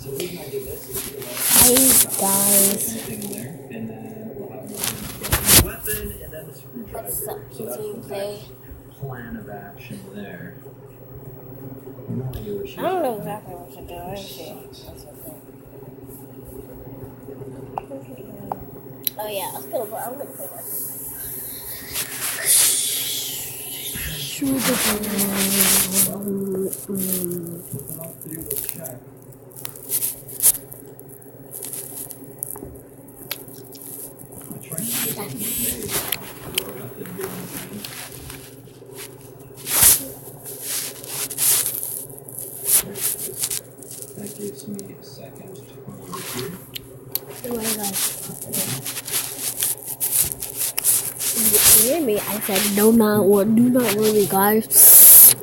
Hi guys. What's up today? Plan of action there. I don't know exactly what to do. Oh yeah, I'm gonna play that. That gives me a second to come over here. You hear me? I said do not worry, guys.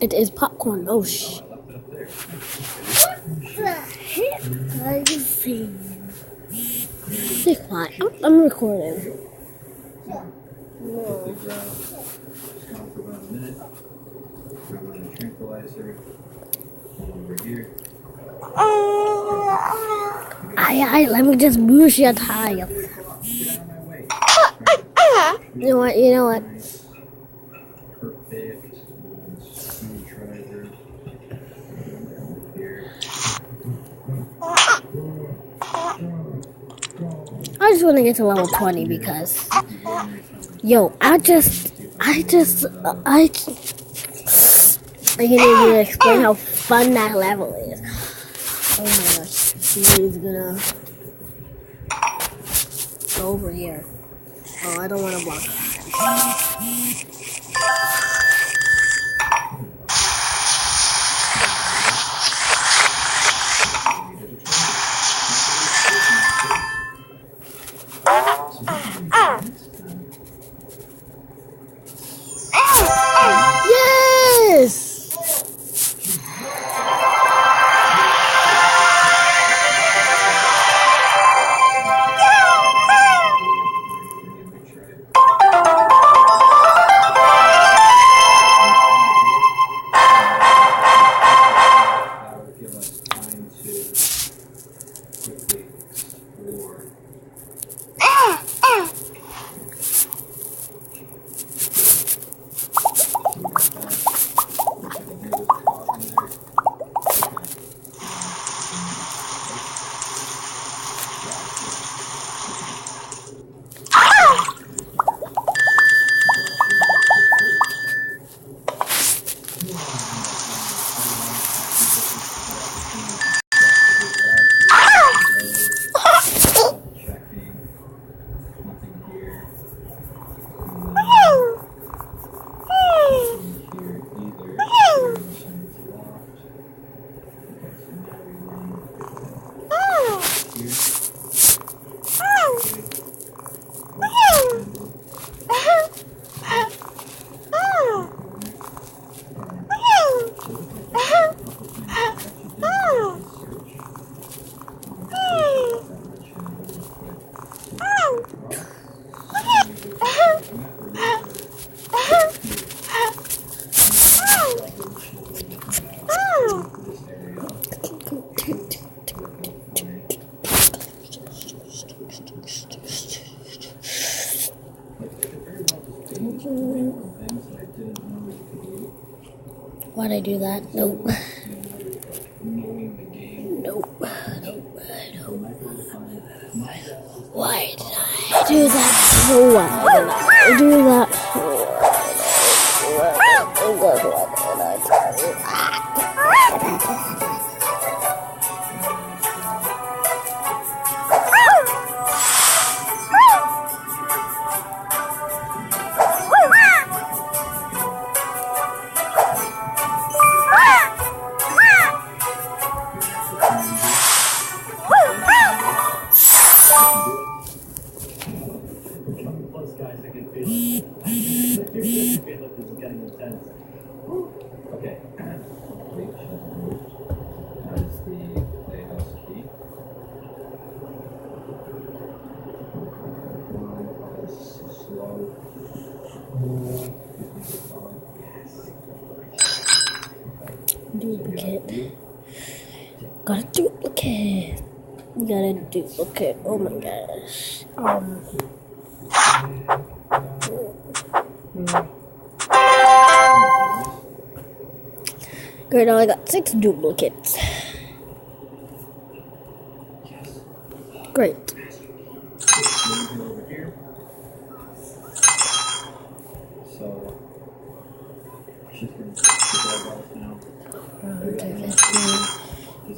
It is popcorn. Oh shit. What the heck are you saying? Be quiet. I'm recording. Quickly grab smell for about a minute. Grab my tranquilizer. Over here. Let me just boost your tire. You know what? Perfect. Screwdriver. Here. I just want to get to level 20 because, yo, I can't even explain how fun that level is. Oh my gosh, he's gonna go over here. Oh, I don't want to block that. Yes! Why'd I do that? Nope. Nope. Why did I do that? Why did I do that? Okay. That is the playhouse key. Slow. Duplicate. Got a duplicate. We got a duplicate. Oh my gosh. Great, now I got 6 duplicates. Great. Over here. So she's going to the now.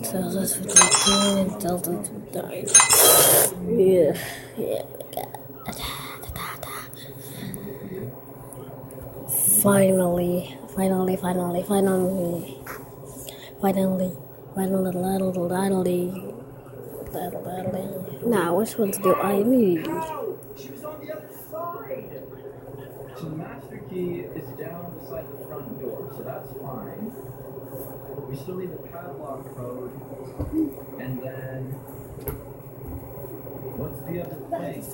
Tells us 15 and tells us to die. Yeah. Finally. Now, which ones do I need? She was on the other side. So the master key is down beside the front door, so that's fine. We still need the padlock code, and then what's the other thing?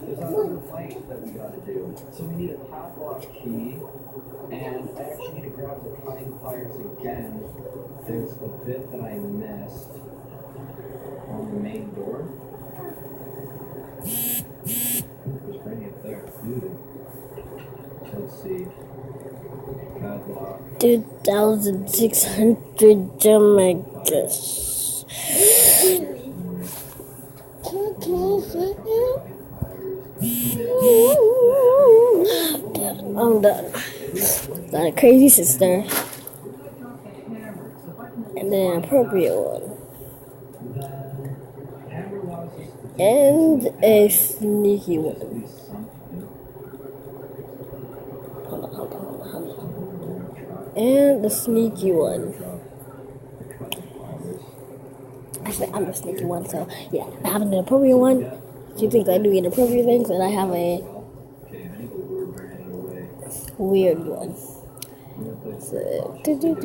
There's another light that we gotta do. So we need a padlock key, and I actually need to grab the cutting pliers again. There's a bit that I missed on the main door. There's plenty up there. Ooh. So let's see. Padlock. 2,600 megas. I'm done. Got a crazy sister. And then an appropriate one. And a sneaky one. Hold on. And the sneaky one. Actually, I'm the sneaky one, so yeah. I have an inappropriate one. She thinks I do inappropriate things, and I have a weird one. So, just in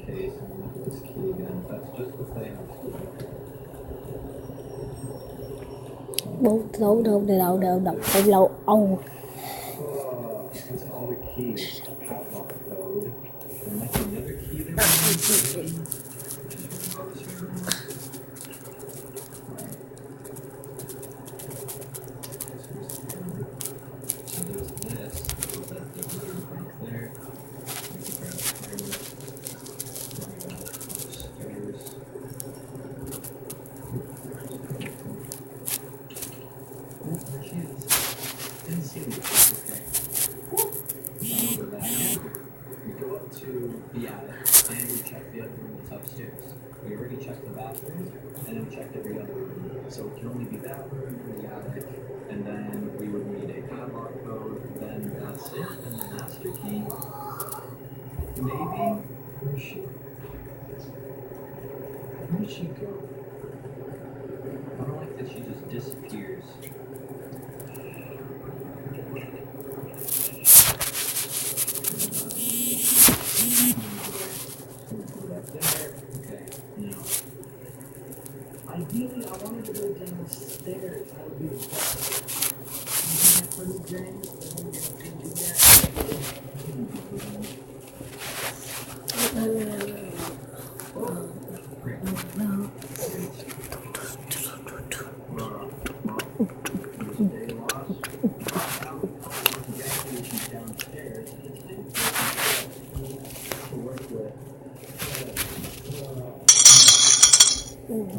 case, I'm going to this key again. That's just the thing. no. Oh. That's all the keys. Padlock code. There might be another key there. The attic, and we checked the other room that's upstairs. We already checked the bathroom, and then we checked every other room. So it can only be that room or the attic, and then we would need a padlock code, then that's it, and the master key. Maybe? Where is she? Where did she go? I don't like that she just disappears. Ideally, I wanted to go downstairs. That would be the best.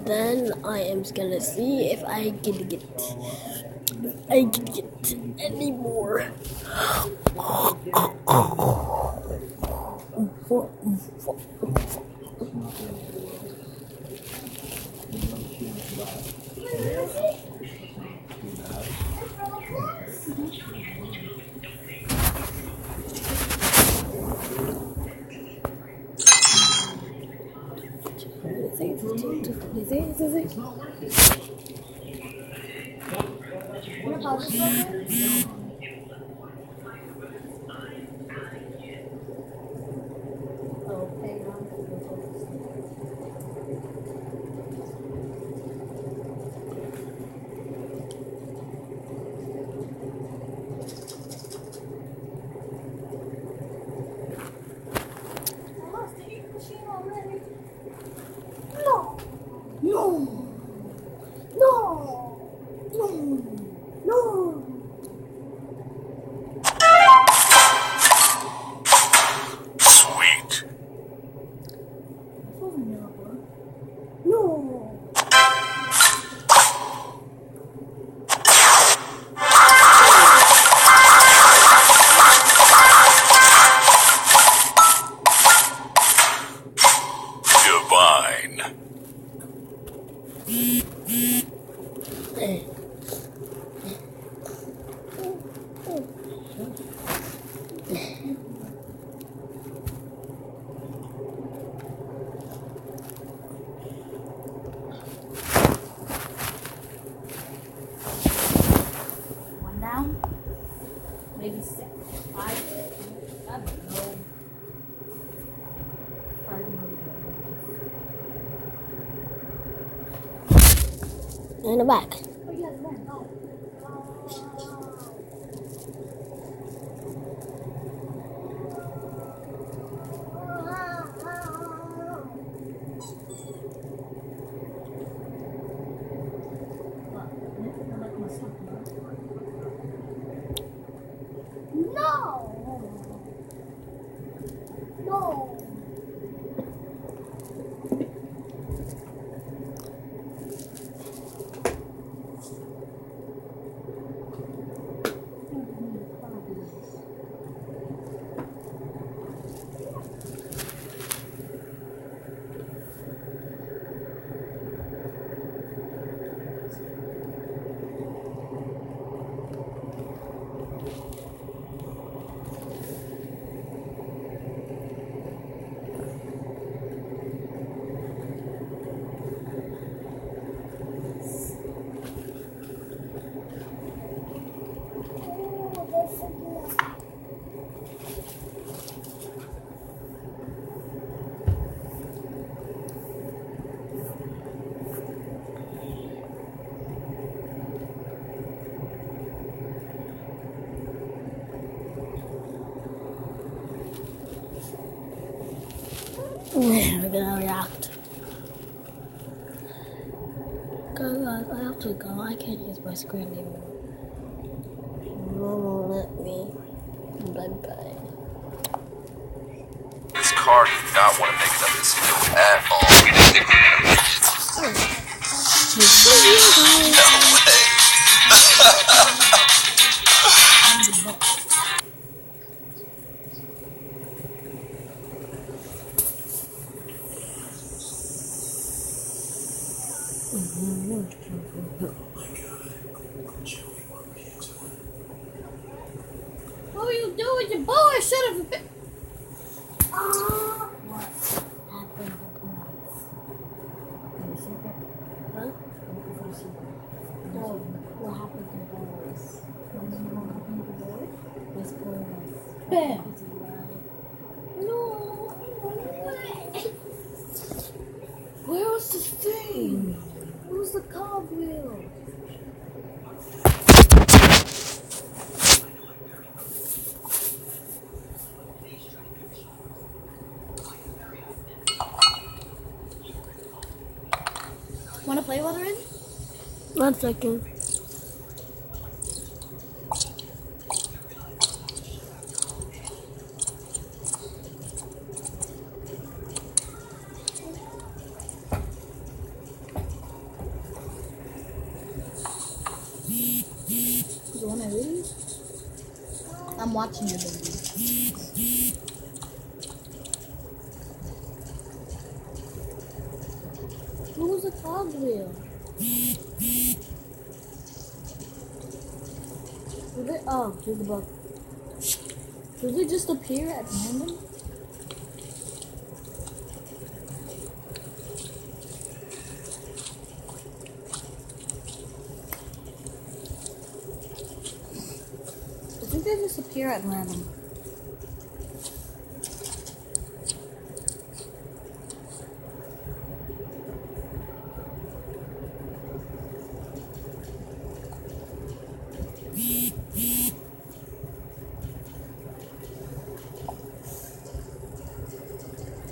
Then I am gonna see if I can get any more. One down. Maybe 6, 5. I don't know. 5 more. In the back. Oh, yeah, one. Oh. No. No. We're gonna react. Guys, I have to go. I can't use my screen anymore. Mom won't let me. Bye-bye. This car did not want to make it up this hill at all. No way. What are you doing with your boy? Shut up a bit. What happened to us? Huh? No, what happened to us? Let's go. Bam. No. Where was the thing? Where's the cogwheel? Want to play while they're in? 1 second. You want to read? I'm watching your baby. Who's the cogwheel? Oh, here's the book. Does it just appear at random? I think they just appear at random.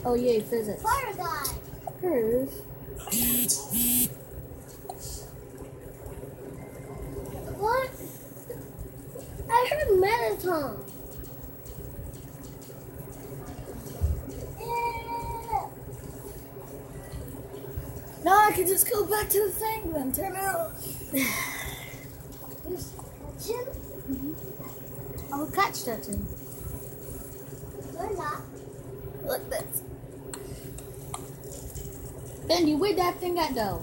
Oh yay, physics. Fire guy. Hers. What? I heard Metaton. No, I can just go back to the thing then. Turn it off. I will catch that thing. You're not. Like this. Bendy, where'd that thing at though?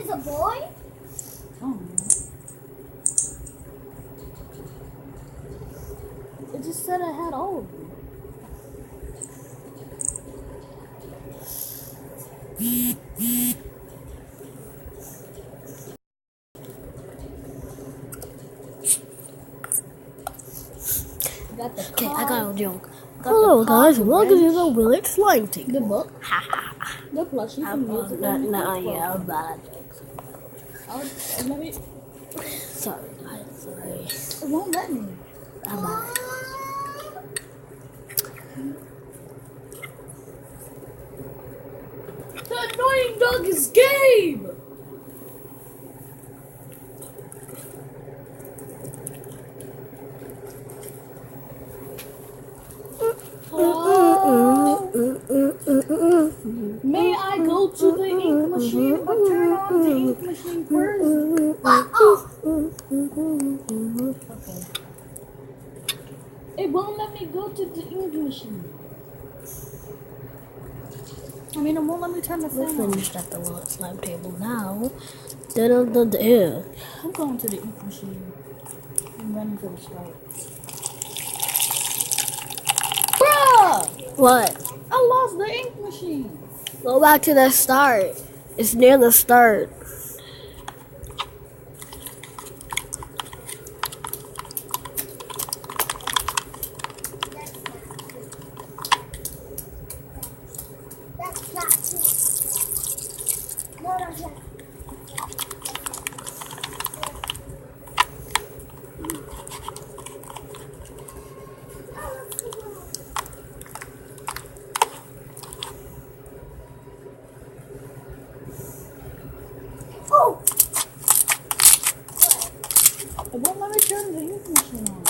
is a boy? Oh, it just said I had all of them. Got the Okay, I got a joke. Got Hello the guys, car, welcome to wrench, the Willett Slime Team. the book, the plushie from music. Yeah, I'm bad at jokes. Let me. Sorry guys, sorry. It won't let me. I'm bad. The annoying dog is Gabe. May I go to the ink machine or turn on the ink machine first? Okay. It won't let me go to the ink machine. I mean, it won't let me turn the We're fan on. finished at the Willett Slime table now. Da-da-da-da. I'm going to the ink machine. I'm running for the start. Bruh! What? I lost the ink machine. Go back to the start. It's near the start. That's not true. No, that's not. Oh! It won't let me turn the ink machine on.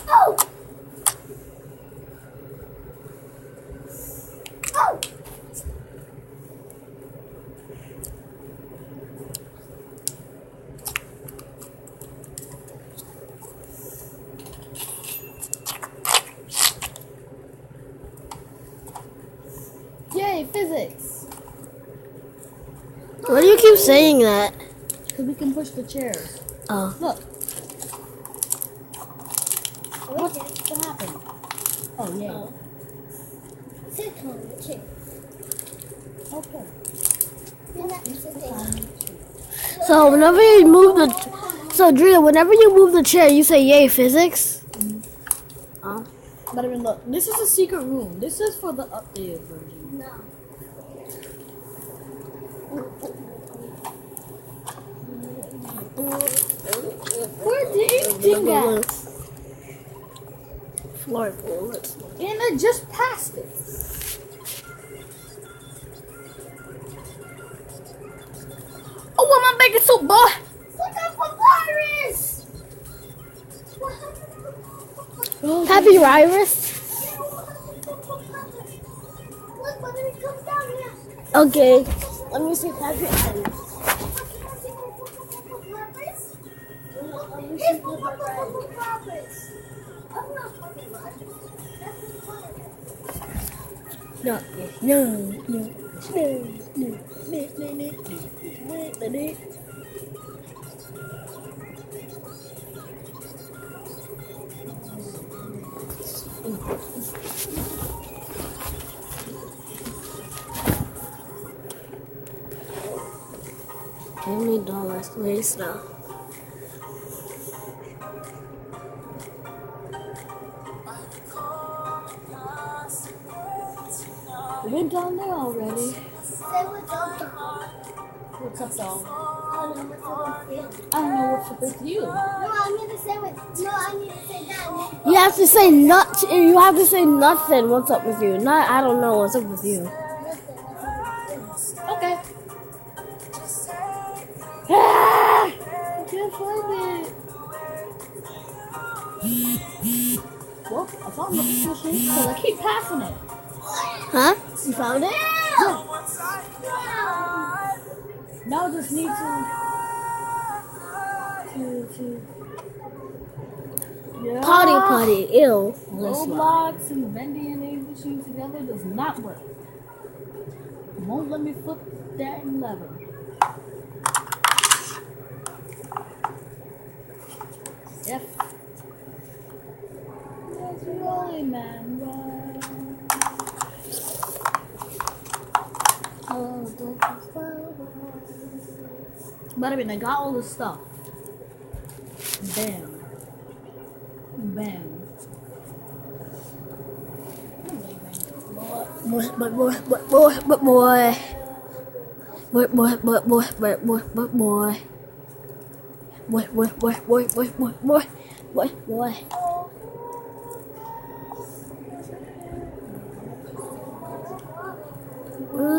Oh! Oh! Yay, physics! Why do you keep saying that? Because we can push the chairs. Oh. Look. What happened? Oh, yeah. Sit on the chair. Okay. You're not sitting. So whenever you move the, Drea, whenever you move the chair, you say "Yay, physics." Oh. But I mean, look, this is a secret room. This is for the updated version. No. Where's the ink thing at? Floor bullets. And I just passed it. Oh, why am I making so boy? Look up for virus! Happy virus. Look, when it comes down here. Okay. Let me see happy virus. It's for virus. I'm not talking about it. That's the No. Give me dollars, please now. We're down there already. Say what's up, dog. What's up, dog? I don't know what's up with you. I don't know what's up with you. No, I need to say what. No, I need to say that. You have to say not. You have to say nothing. What's up with you? Not. I don't know what's up with you. Okay. Ah! I can't find it. Well, I found the ink machine because I keep passing it. Huh? You found it? Now I just need to yeah. Potty. Ew. Listen. Roblox and bending an ink machine together does not work. Won't let me flip that lever. F. That's really man. But I mean, I got all this stuff. Bam. Bam. Boy.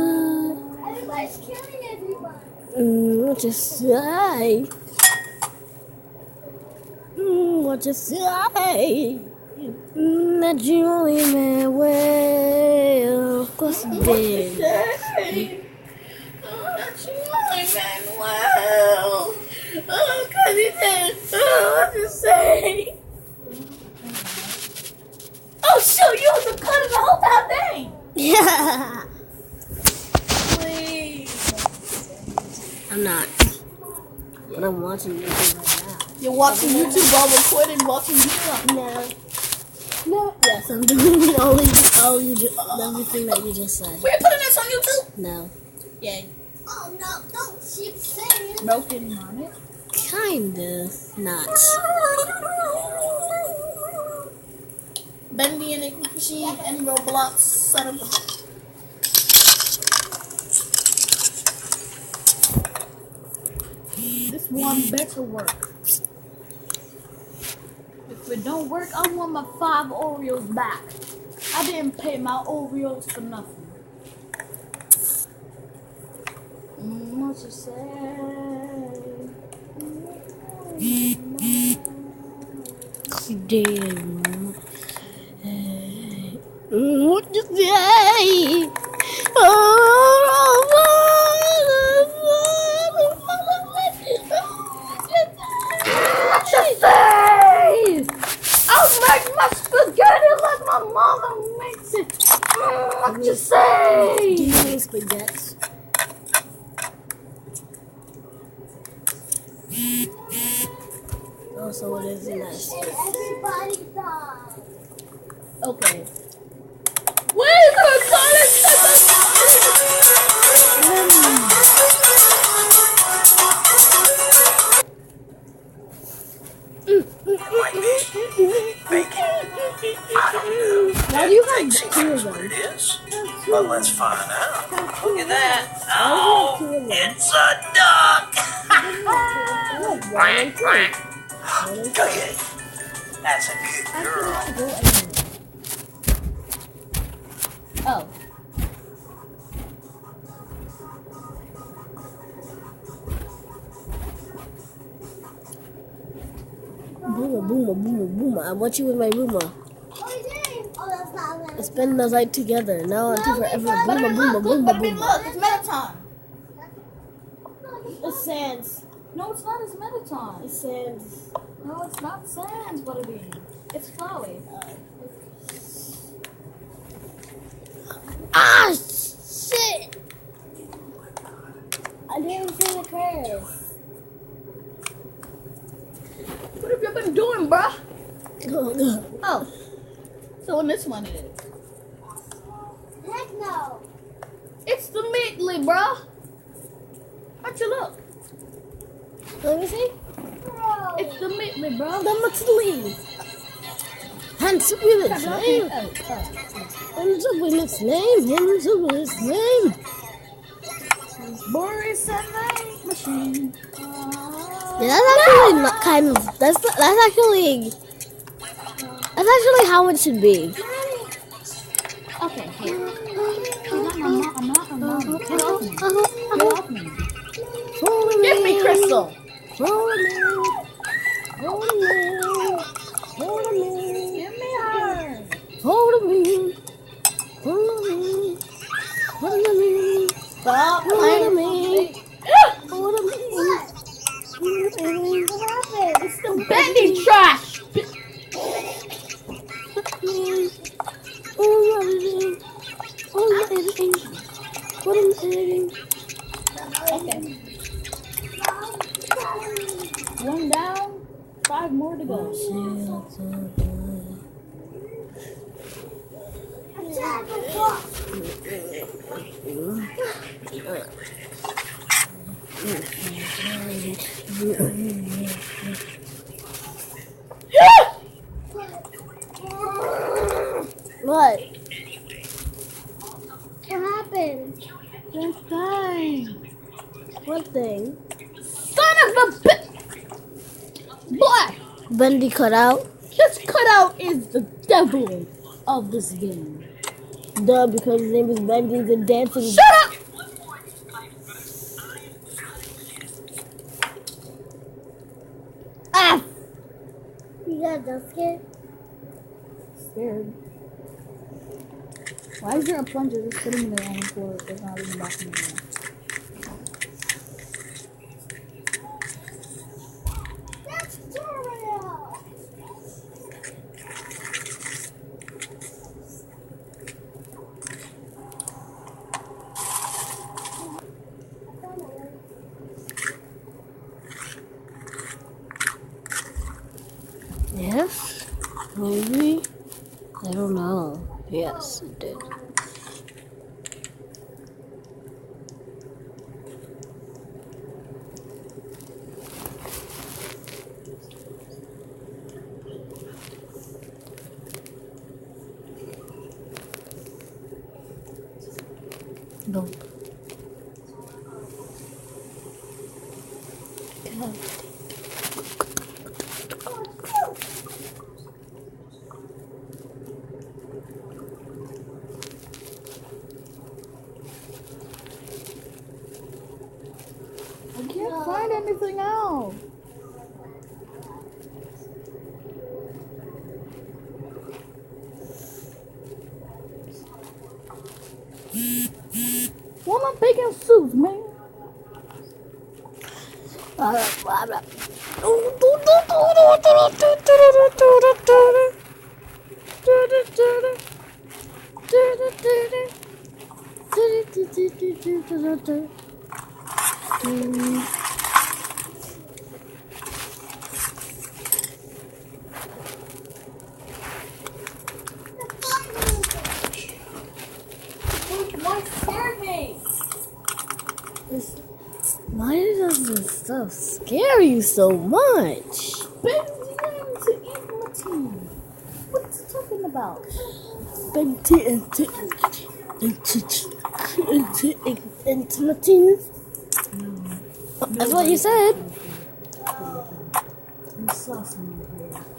Everybody's killing everybody. What you say? What you say? That you only meant well. Of course you did. What you say? Oh shoot, you was cutting the whole damn thing. Yeah. Please. I'm not. But I'm watching YouTube right now. You're watching YouTube while recording watching YouTube. No. No. Yes, I'm doing everything that you just said. We're putting this on YouTube? No. Yay. Oh no, don't keep saying. Broken on it. Kinda not. Bendy and Machine and Roblox son of a... This one better work. If it don't work, I want my 5 Oreos back. I didn't pay my Oreos for nothing. What you say? Damn. What you say? I'll make my spaghetti like my mama makes it. What you say? Do you mean spaghetti? Oh, so it is nice. Everybody died. Okay. Where's the college? Why do you have two of them? It is. Well, let's find out. Look at that. Why Oh, do you have two of them? it's a duck. Look, Quack, quack. One and Okay. That's a good I girl. cannot go anywhere. Oh. Boomer. I want you with my boomer. Oh, you did? Oh, that's not what Let's spend the night together. Now until forever. Boomer. Look, it's meta time. It sands. No, it's not. It's meta time. It sands. No, it's not sands, Butterbean. It's Chloe. Ah, shit! I didn't see the curve. What have you been doing, bruh? Go. Oh. So in this one it is. Heck no. It's the Meatly, bruh. How'd you look? Let me see. Bro. It's the Meatly, bruh. The Mutley. Hands up with its name. Oh. Hands up with its name. Hands up with its name. Boris and Night Machine. Yeah, that's actually not kind of. That's actually how it should be. Okay, here. I'm not. Get off me. Get off me. Follow Give me Crystal. Follow me. Follow me. Follow me. Give me her. Follow me. Follow me. Follow me. Stop Follow playing me. me. Follow me. What happened? It's the bendy trash. Follow me. What? What happened? This thing. What thing? Son of a bitch! Boy! Bendy cut out? This cutout is the devil of this game. Duh, because his name is Bendy and dancing. Shut up! Ah! You got jump scared? Scared. Why is there a plunger just sitting there on the floor? There's not even back in the room. That's Dario! Yes? Maybe? I don't know. Yes, it did. Nope. God. I can't find anything else. Why am I picking suits, man? Why does this stuff scare you so much? What's he talking about? Intimating. That's what you said.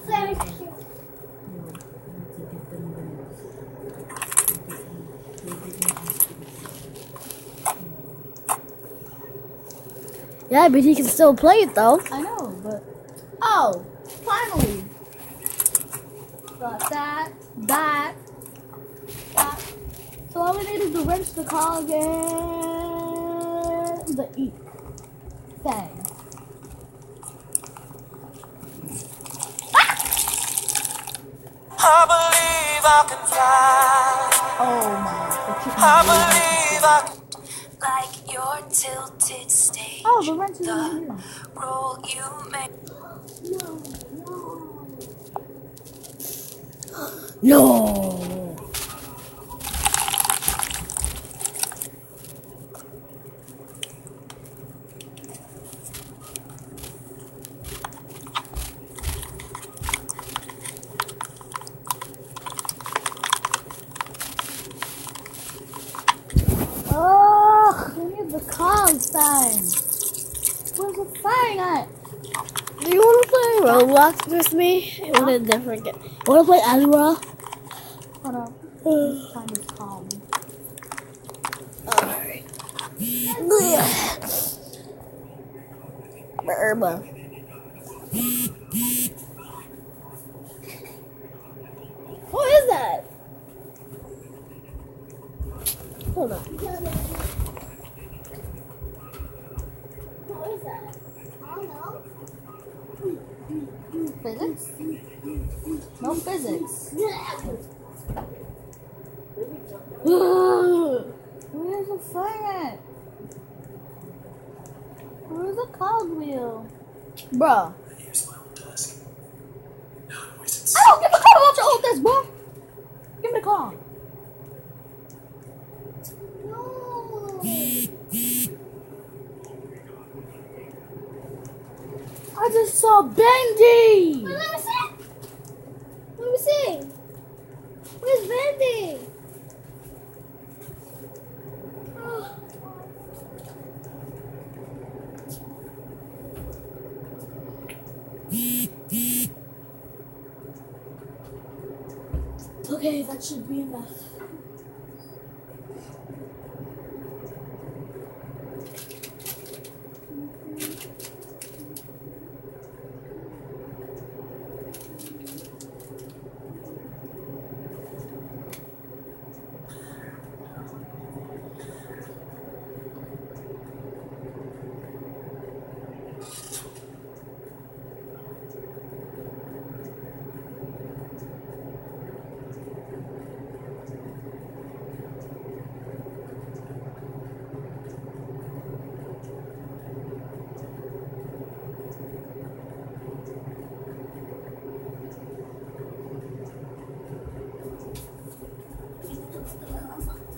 Very cute. Yeah, but he can still play it though. I know, but oh, finally! Got that. So all we need is to wrench the cog and the E thing. I believe I can fly. Oh my! I believe I can. Like your tilted stage, Oh, the wrench is in here. role you make. No. Oh, we need the cog thing. Where's the thing at? Do you want to play Roblox with me? I want a different game. Want to play Azura? Hold on. Find this cog. Alright. Burba. What is that? Hold on. What is that? I don't know. Physics? No physics. Where's the thing at? Where's the cog wheel? Bruh. I don't give a crap about your old this, bro. Give me the car. No. I just saw Bendy. Let me see. Let me see. Where's Bendy? Oh. Okay, that should be enough.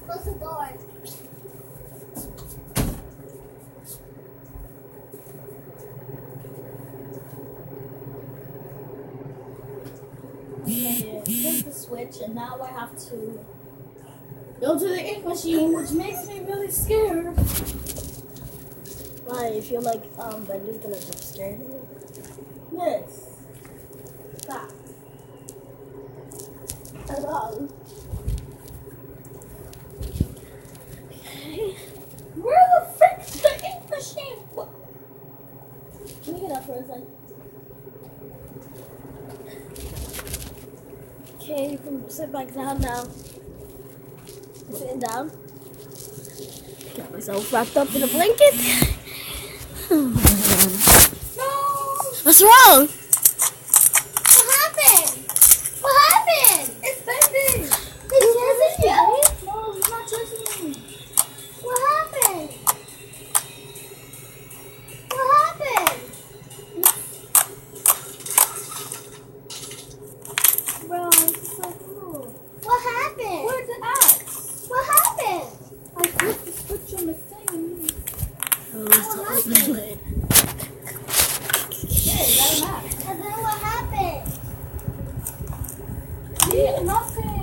Close the door. Okay, flip the switch, and now I have to go to the ink machine, which makes me really scared. Why? You feel like Bendy's gonna jump scare you? Yes. Stop. Okay. Where the frick's the ink machine? What? Can we get up for a second? Okay, you can sit back down now. I'm sitting down. Got myself wrapped up in a blanket. What's wrong? What happened? What happened? It's Bendy. He's chasing you? No, he's not chasing me. What happened? What happened? Bro, this is so cool. What happened? Where's it at? What happened? I flipped the switch on the thing. Oh, it's What all happened? good. Hey, got him out. And then what happened? Yeah, nothing.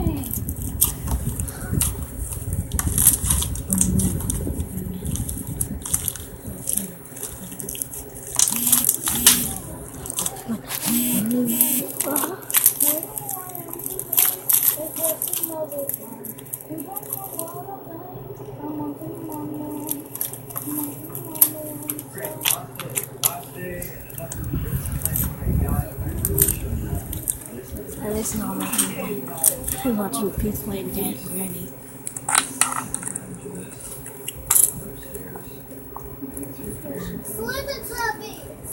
I listen to all my people. I'm watching kids playing Dad and Granny. Teletubbies.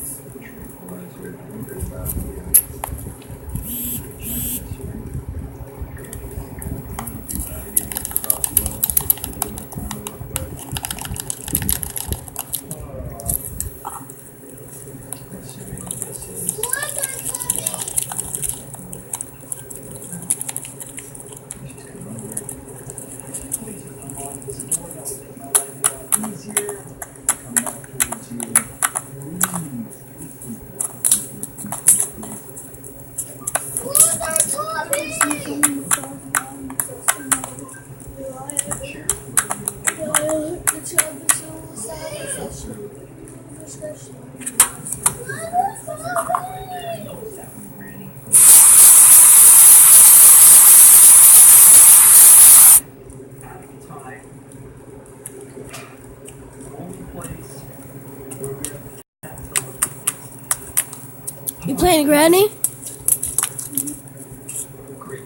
You playing Granny?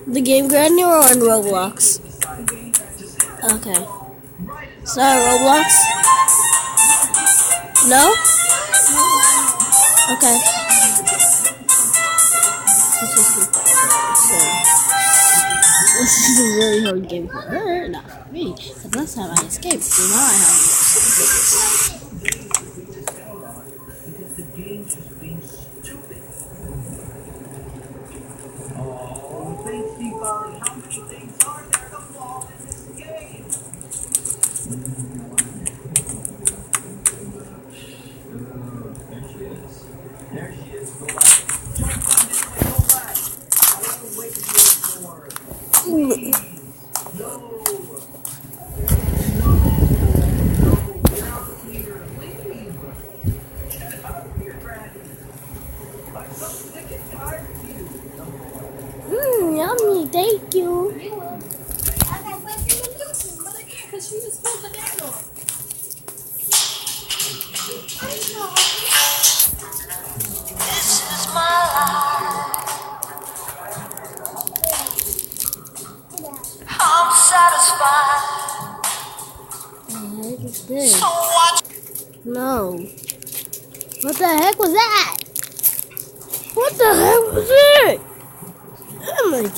The game Granny or on Roblox? Okay. It's not Roblox? No? Okay. This is a really hard game for her, not for me. The last time I escaped, so now I have Yummy, thank you. Because she just pulled the nail off. This is my life. I'm satisfied. What the heck is this? So what? No. What the heck was that? What the heck was it? Oh my god.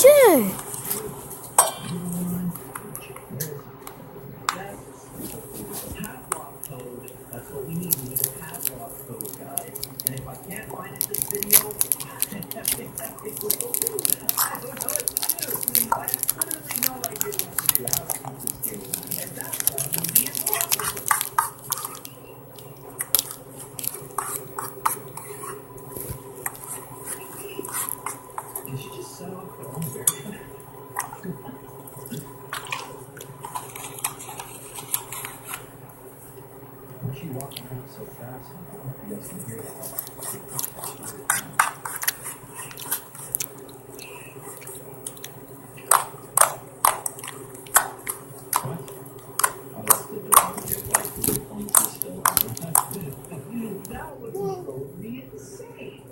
Padlock code. That's what we need. We need a padlock code, guys. And if I can't find it in this video, I don't know what to do. I have literally no idea what to do. How to keep this game. And that's going to be impossible. Did you just set off the wrong barrier? Why is she walking around so fast? I don't know if you guys can hear that. What? Oh, that's the dog. It's like 3 points is still on. That would drove me insane.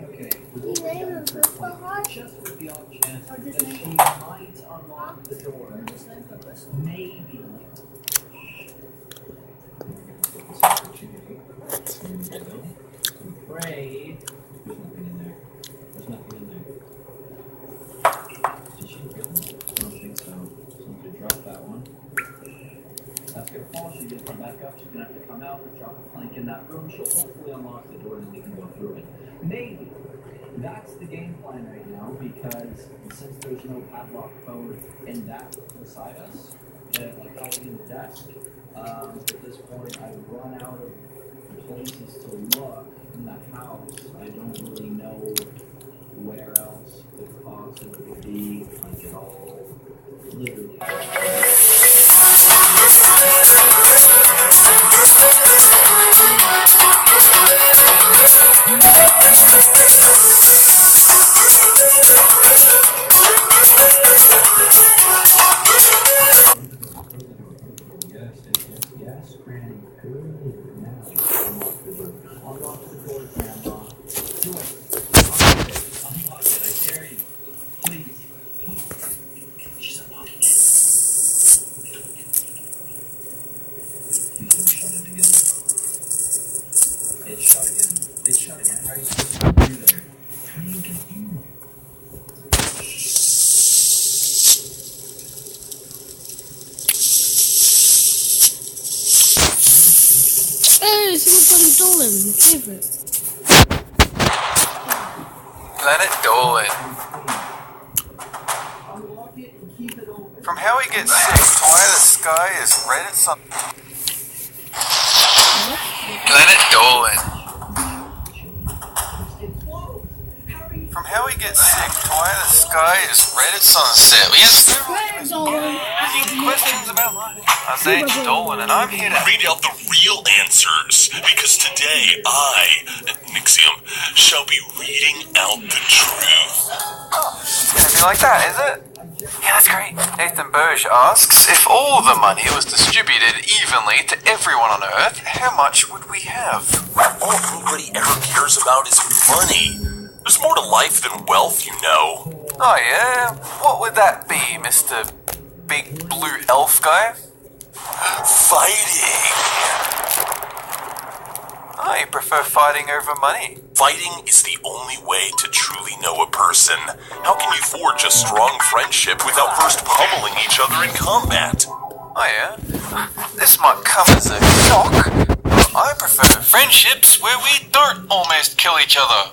Okay. Just with the off chance that she might unlock the door. Maybe. Pray. There's nothing in there. There's nothing in there. Did she kill him? I don't think so. Somebody dropped that one. That's gonna fall. She's gonna come back up. She's gonna have to come out and drop a plank in that room. She'll hopefully unlock the door and we can go through it. Maybe. That's the game plan right now because since there's no padlock code in that beside us, like out in the desk, at this point I've run out of places to look in the house. I don't really know where else could possibly be. Like it all literally. Yes, Granny. Good. Now, unlock the door, Grandma. Do it. Unlock it. I dare you. Please. She's unlocking it. Please don't shut it again. It's shut again. It's shut again. How are you supposed to get through there? How do you get through? Hey, someone Dolan, my favorite. Planet Dolan. Unlock it and keep it open. From how he gets sick to why the sky is red at sun. Planet Dolan. From how he gets sick to why the sky is red at sunset. We have several questions about life. I'm Zage Dolan, and I'm here to read out the real answers, because today I, Nixium, shall be reading out the truth. Oh, it's gonna be like that, is it? Yeah, that's great. Nathan Burge asks, if all the money was distributed evenly to everyone on Earth, how much would we have? All anybody ever cares about is money. There's more to life than wealth, you know. Oh yeah? What would that be, Mr. Big Blue Elf Guy? Fighting. Oh, you prefer fighting over money? Fighting is the only way to truly know a person. How can you forge a strong friendship without first pummeling each other in combat? Oh yeah? This might come as a shock. I prefer friendships where we don't almost kill each other.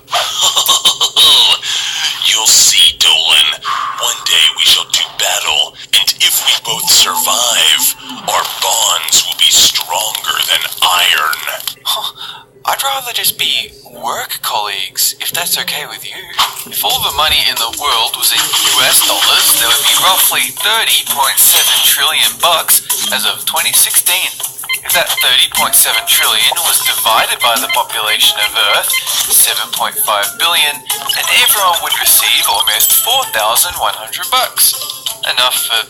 You'll see, Dolan. One day we shall do battle, and if we both survive, our bonds will be stronger than iron. I'd rather just be work colleagues, if that's okay with you. If all the money in the world was in US dollars, there would be roughly 30.7 trillion bucks as of 2016. If that 30.7 trillion was divided by the population of Earth, 7.5 billion, then everyone would receive almost 4,100 bucks. Enough for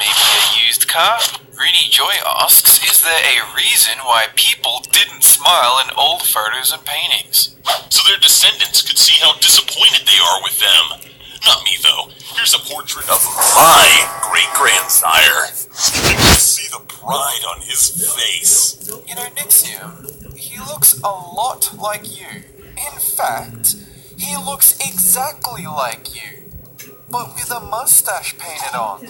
maybe a used car? Rudy Joy asks, is there a reason why people didn't smile in old photos and paintings? So their descendants could see how disappointed they are with them. Not me, though. Here's a portrait of my great-grandsire. You can see the pride on his face. You know, Nixium, he looks a lot like you. In fact, he looks exactly like you, but with a mustache painted on.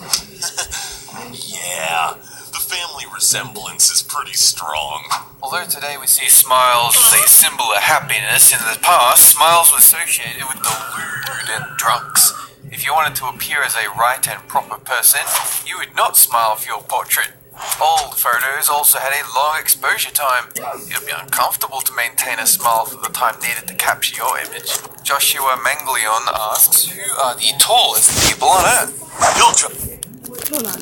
Yeah, the family resemblance is pretty strong. Although today we see smiles as a symbol of happiness, in the past, smiles were associated with the lewd and drunks. If you wanted to appear as a right and proper person, you would not smile for your portrait. Old photos also had a long exposure time. It would be uncomfortable to maintain a smile for the time needed to capture your image. Joshua Manglion asks, who are the tallest people on Earth? Hold on.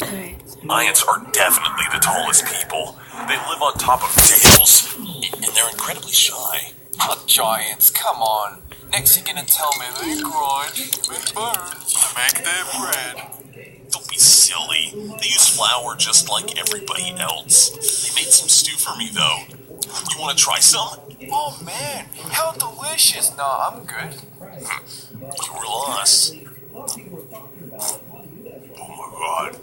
Alright. Lions are definitely the tallest people. They live on top of tails, and they're incredibly shy. Not giants, come on. Next you're gonna tell me they grind with bones to make their bread. Don't be silly. They use flour just like everybody else. They made some stew for me, though. You want to try some? Oh man, how delicious. Nah, I'm good. Your loss. Oh my god.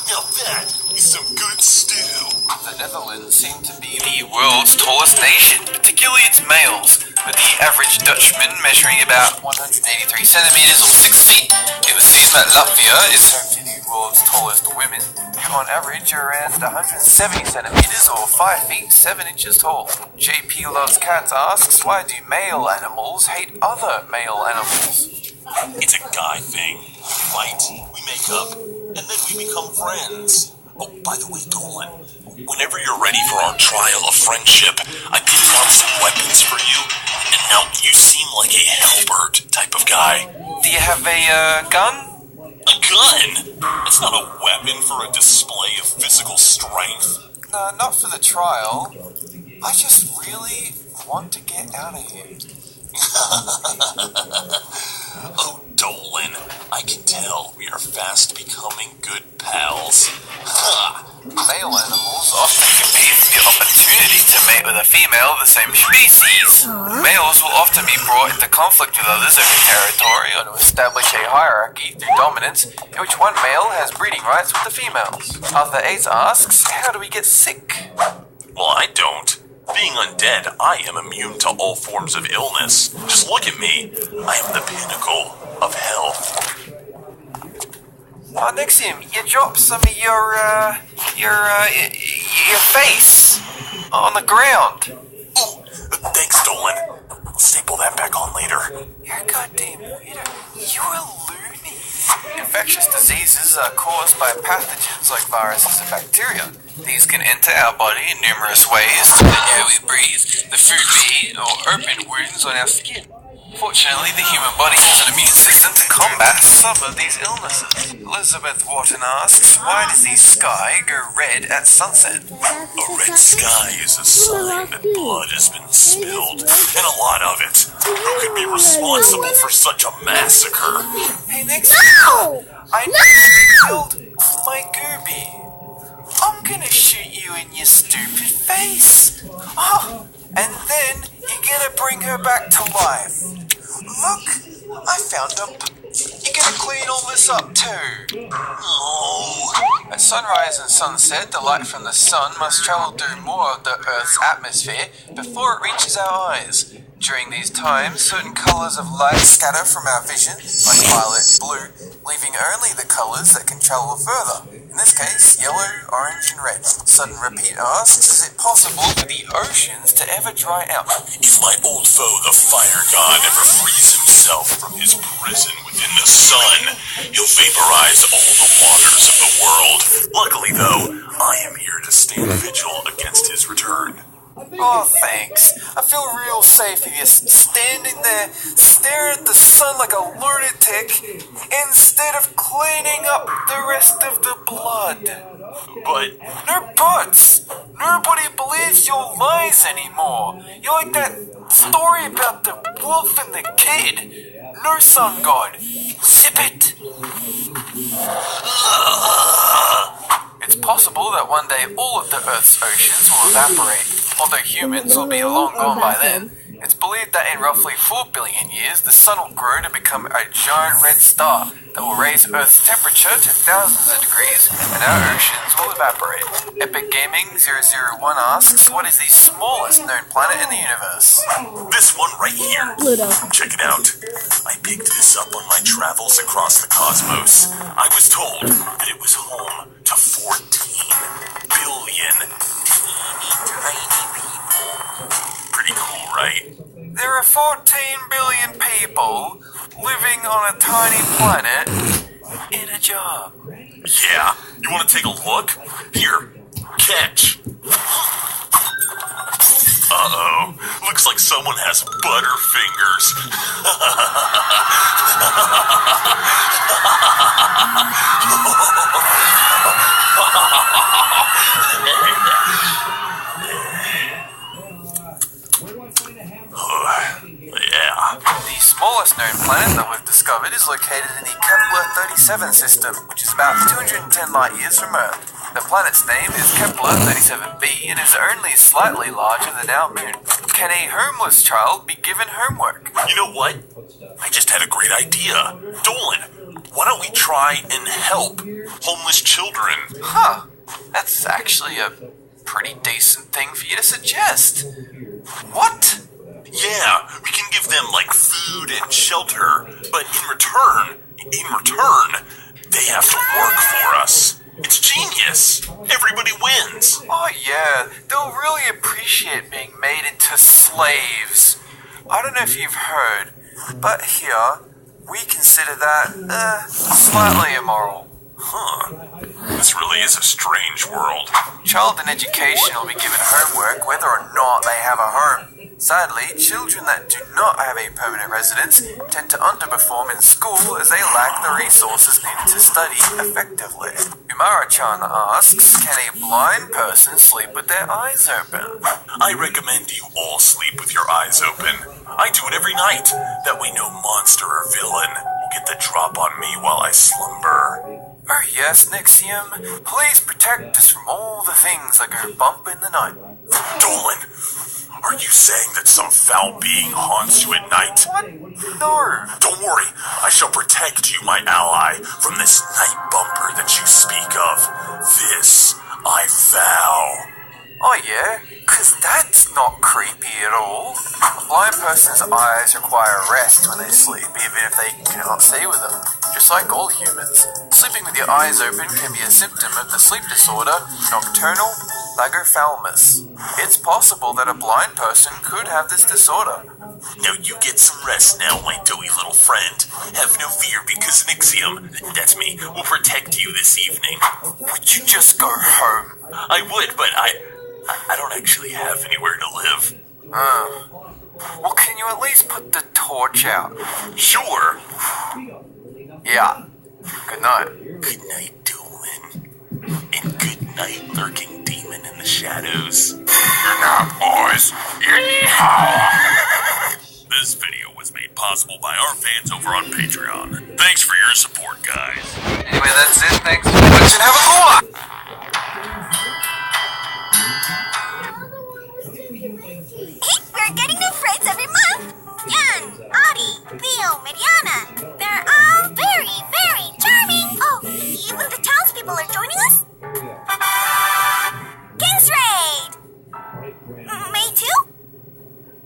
Now that is some good stew. The Netherlands seem to be the world's tallest nation, particularly its males, with the average Dutchman measuring about 183 centimeters or 6 feet. It would seem that Latvia is home to the world's tallest women, who on average are around 170 centimeters or 5 feet 7 inches tall. JP Loves Cats asks, why do male animals hate other male animals? It's a guy thing. We fight, we make up, and then we become friends. Oh, by the way, Dolan, whenever you're ready for our trial of friendship, I picked out some weapons for you, and now you seem like a halberd type of guy. Do you have a gun? A gun? It's not a weapon for a display of physical strength. No, not for the trial. I just really want to get out of here. Oh, Dolan, I can tell we are fast becoming good pals. Ha! Male animals often compete for the opportunity to mate with a female of the same species. Males will often be brought into conflict with others over territory or to establish a hierarchy through dominance in which one male has breeding rights with the females. Arthur Ace asks, how do we get sick? Well, I don't. Being undead, I am immune to all forms of illness. Just look at me. I am the pinnacle of health. Oh, Nixium, you dropped some of your face on the ground. Oh, thanks, Dolan. Staple that back on later. You're a goddamn weirdo. You're a loony. Infectious diseases are caused by pathogens like viruses and bacteria. These can enter our body in numerous ways through the air we breathe, the food we eat, or open wounds on our skin. Fortunately, the human body has an immune system to combat some of these illnesses. Elizabeth Wharton asks, why does the sky go red at sunset? A red sky is a sign that blood has been spilled, and a lot of it. Who could be responsible for such a massacre? Hey, next I know you killed my Gooby. I'm gonna shoot you in your stupid face. Oh, and then you're gonna bring her back to life. Look, I found a... You're gonna clean all this up too. Oh. At sunrise and sunset, the light from the sun must travel through more of the Earth's atmosphere before it reaches our eyes. During these times, certain colors of light scatter from our vision, like violet and blue, leaving only the colors that can travel further. In this case, yellow, orange, and red. Sudden Repeat asks, is it possible for the oceans to ever dry out? If my old foe, the fire god, ever frees himself from his prison within the sun, he'll vaporize all the waters of the world. Luckily, though, I am here to stand vigil against his return. Oh, thanks. I feel real safe with you standing there, staring at the sun like a lunatic, instead of cleaning up the rest of the blood. But No buts! Nobody believes your lies anymore. You're like that story about the wolf and the kid. No, sun god. Zip it! It's possible that one day all of the Earth's oceans will evaporate, although humans will be long gone by then. It's believed that in roughly 4 billion years, the sun will grow to become a giant red star that will raise Earth's temperature to thousands of degrees, and our oceans will evaporate. Epic Gaming 001 asks, what is the smallest known planet in the universe? this one right here. Pluto. Check it out. I picked this up on my travels across the cosmos. I was told that it was home to 14 billion teeny tiny people. Pretty cool, right? There are 14 billion people living on a tiny planet in a jar. Yeah, you want to take a look? Here, catch. Uh-oh, looks like someone has butter fingers. Yeah. The smallest known planet that we've discovered is located in the Kepler 37 system, which is about 210 light years from Earth. The planet's name is Kepler 37b and is only slightly larger than our moon. Can a homeless child be given homework? You know what? I just had a great idea. Dolan, why don't we try and help homeless children? Huh. That's actually a pretty decent thing for you to suggest. What? Yeah, we can give them like food and shelter, but in return, they have to work for us. It's genius. Everybody wins. Oh yeah, they'll really appreciate being made into slaves. I don't know if you've heard, but here, we consider that, slightly immoral. Huh. This really is a strange world. Child in education will be given homework whether or not they have a home. Sadly, children that do not have a permanent residence tend to underperform in school as they lack the resources needed to study effectively. Umara-chan asks, can a blind person sleep with their eyes open? I recommend you all sleep with your eyes open. I do it every night. That way no monster or villain will get the drop on me while I slumber. Oh yes, Nixium. Please protect us from all the things that go bump in the night. Dolan, are you saying that some foul being haunts you at night? What? No. Don't worry, I shall protect you, my ally, from this night bumper that you speak of. This I vow. Oh yeah? 'Cause that's not creepy at all. A blind person's eyes require rest when they sleep, even if they cannot see with them, just like all humans. Sleeping with your eyes open can be a symptom of the sleep disorder nocturnal lagophthalmus. It's possible that a blind person could have this disorder. Now you get some rest now, my doughy little friend. Have no fear because Nixium, that's me, will protect you this evening. Would you just go home? I would, but I don't actually have anywhere to live. Well, can you at least put the torch out? Sure. Yeah. Good night. Good night, Dolan. And good night, lurking demon in the shadows. Good night, boys. This video was made possible by our fans over on Patreon. Thanks for your support, guys. Anyway, that's it. Thanks for watching. Have a cool one. We're getting new friends every month. Jan, Adi, Theo, Mariana. They're all very, very charming. Oh, even the townspeople are joining us? King's Raid! May too?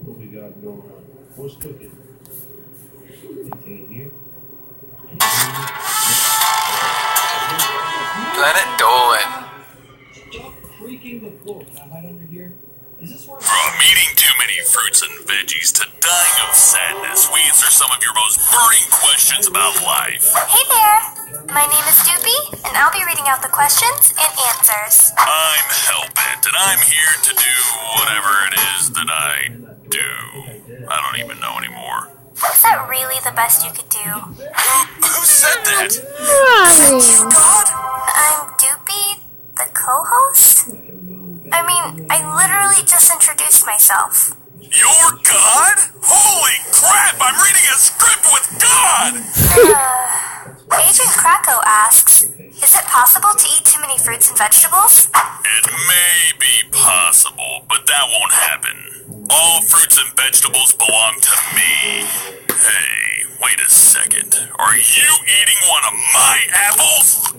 What we got going on? What's cooking? Anything here? Planet Dolan. Stop creaking the floor. Can I hide under here? Is this where From eating too many fruits and veggies to dying of sadness, we answer some of your most burning questions about life. Hey there! My name is Doopy, and I'll be reading out the questions and answers. I'm Hellbent, and I'm here to do whatever it is that I do. I don't even know anymore. Is that really the best you could do? Who said that? Robin. God? I'm Doopy, the co-host? I mean, I literally just introduced myself. You're God? Holy crap, I'm reading a script with God! Agent Krakow asks, is it possible to eat too many fruits and vegetables? It may be possible, but that won't happen. All fruits and vegetables belong to me. Hey, wait a second. Are you eating one of my apples?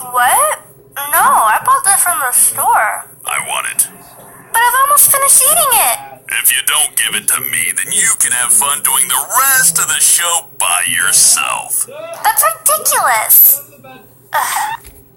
What? No, I bought that from the store. I want it. But I've almost finished eating it. If you don't give it to me, then you can have fun doing the rest of the show by yourself. That's ridiculous.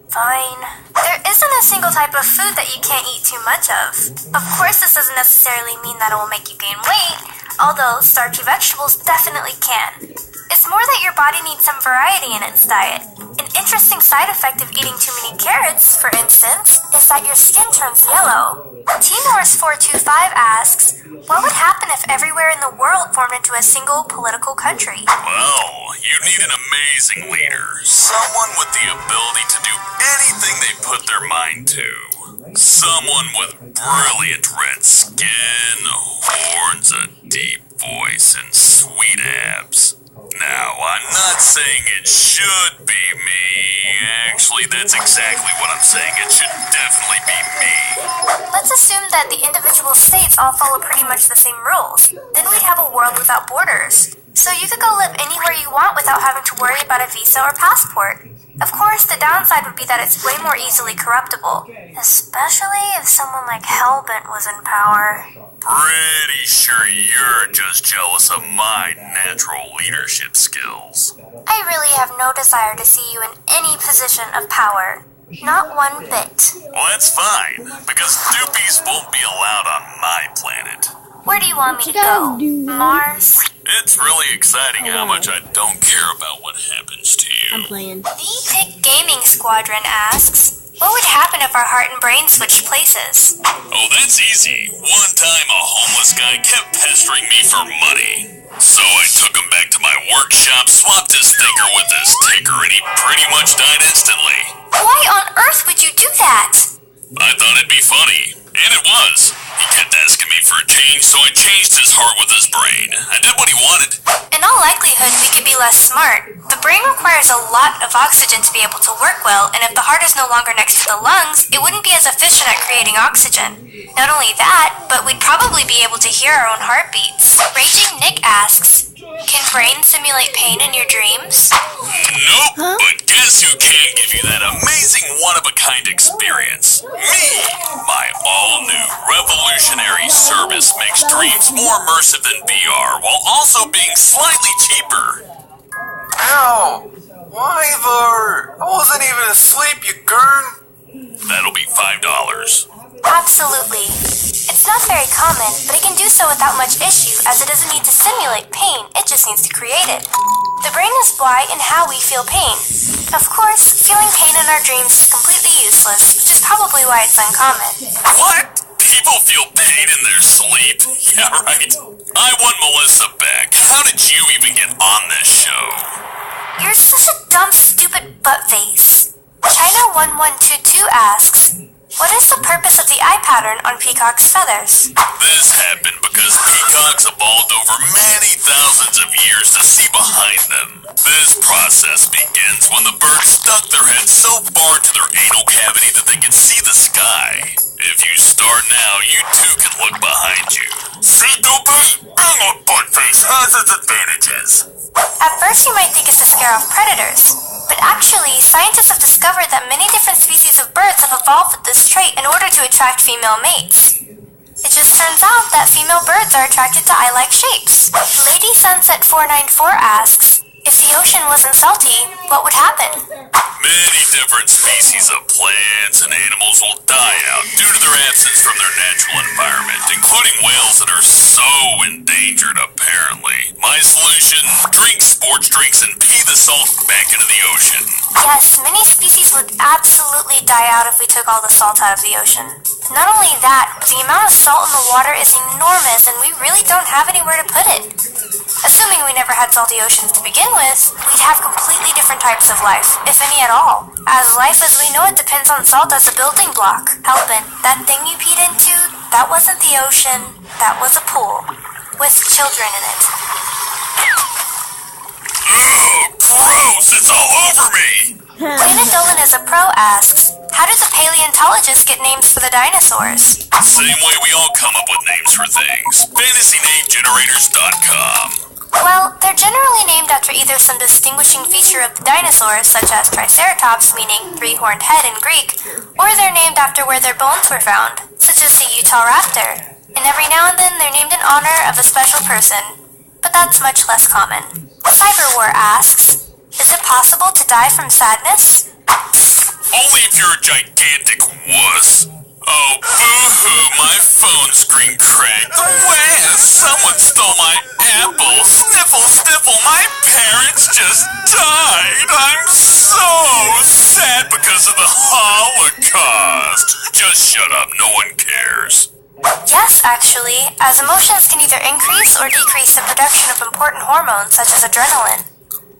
Fine. There isn't a single type of food that you can't eat too much of. Of course, this doesn't necessarily mean that it will make you gain weight, although starchy vegetables definitely can. It's more that your body needs some variety in its diet. An interesting side effect of eating too many carrots, for instance, is that your skin turns yellow. T-Norse425 asks, what would happen if everywhere in the world formed into a single political country? Well, you need an amazing leader. Someone with the ability to do anything they put their mind to. Someone with brilliant red skin, horns, a deep voice, and sweet abs. Now, I'm not saying it should be me. Actually, that's exactly what I'm saying. It should definitely be me. Let's assume that the individual states all follow pretty much the same rules. Then we'd have a world without borders. So you could go live anywhere you want without having to worry about a visa or passport. Of course, the downside would be that it's way more easily corruptible. Especially if someone like Hellbent was in power. Pretty sure you're just jealous of my natural leadership skills. I really have no desire to see you in any position of power. Not one bit. Well, that's fine, because doopies won't be allowed on my planet. Where do you want me to go? Mars? It's really exciting how much I don't care about what happens to I'm you. playing. V-Pick Gaming Squadron asks, what would happen if our heart and brain switched places? Oh, that's easy. One time a homeless guy kept pestering me for money. So I took him back to my workshop, swapped his thinker with his ticker, and he pretty much died instantly. Why on earth would you do that? I thought it'd be funny, and it was. He kept asking me for a change, so I changed his heart with his brain. I did what he wanted. In all likelihood, we could be less smart. The brain requires a lot of oxygen to be able to work well, and if the heart is no longer next to the lungs, it wouldn't be as efficient at creating oxygen. Not only that, but we'd probably be able to hear our own heartbeats. Raging Nick asks, can brains simulate pain in your dreams? Nope, but guess who can give you that amazing one-of-a-kind experience? Me! My all-new revolutionary service makes dreams more immersive than VR, while also being slightly cheaper. Ow! Why the... I wasn't even asleep, you gurn! That'll be $5. Absolutely. It's not very common, but it can do so without much issue, as it doesn't need to simulate pain, it just needs to create it. The brain is why and how we feel pain. Of course, feeling pain in our dreams is completely useless, which is probably why it's uncommon. What? People feel pain in their sleep? Yeah, right. I want Melissa back. How did you even get on this show? You're such a dumb, stupid butt face. China1122 asks, what is the purpose of the eye pattern on peacock's feathers? This happened because peacocks evolved over many thousands of years to see behind them. This process begins when the birds stuck their heads so far into their anal cavity that they could see the sky. If you start now, you too can look behind you. See, Doopy? Being a buttface has its advantages. At first you might think it's to scare off predators, but actually scientists have discovered that many different species of birds have evolved with this trait in order to attract female mates. It just turns out that female birds are attracted to eye-like shapes. Lady Sunset 494 asks, If the ocean wasn't salty, what would happen? Many different species of plants and animals will die out due to their absence from their natural environment, including whales that are so endangered, apparently. My solution: drink sports drinks and pee the salt back into the ocean. Yes, many species would absolutely die out if we took all the salt out of the ocean. Not only that, but the amount of salt in the water is enormous and we really don't have anywhere to put it. Assuming we never had salty oceans to begin with, we'd have completely different types of life, if any at all. As life as we know it depends on salt as a building block. Hellbent, that thing you peed into, that wasn't the ocean, that was a pool. With children in it. Ugh, gross! It's all over me! Lena Dolan is a pro asks, how did the paleontologists get names for the dinosaurs? Same way we all come up with names for things. FantasyNameGenerators.com. Well, they're generally named after either some distinguishing feature of the dinosaurs, such as Triceratops, meaning three-horned head in Greek, or they're named after where their bones were found, such as the Utah raptor. And every now and then they're named in honor of a special person, but that's much less common. Cyberwar asks, is it possible to die from sadness? Only if you're a gigantic wuss. Oh, boo-hoo, my phone screen cracked. Wah, someone stole my apple. Sniffle, sniffle, my parents just died. I'm so sad because of the Holocaust. Just shut up, no one cares. Yes, actually, as emotions can either increase or decrease the production of important hormones such as adrenaline.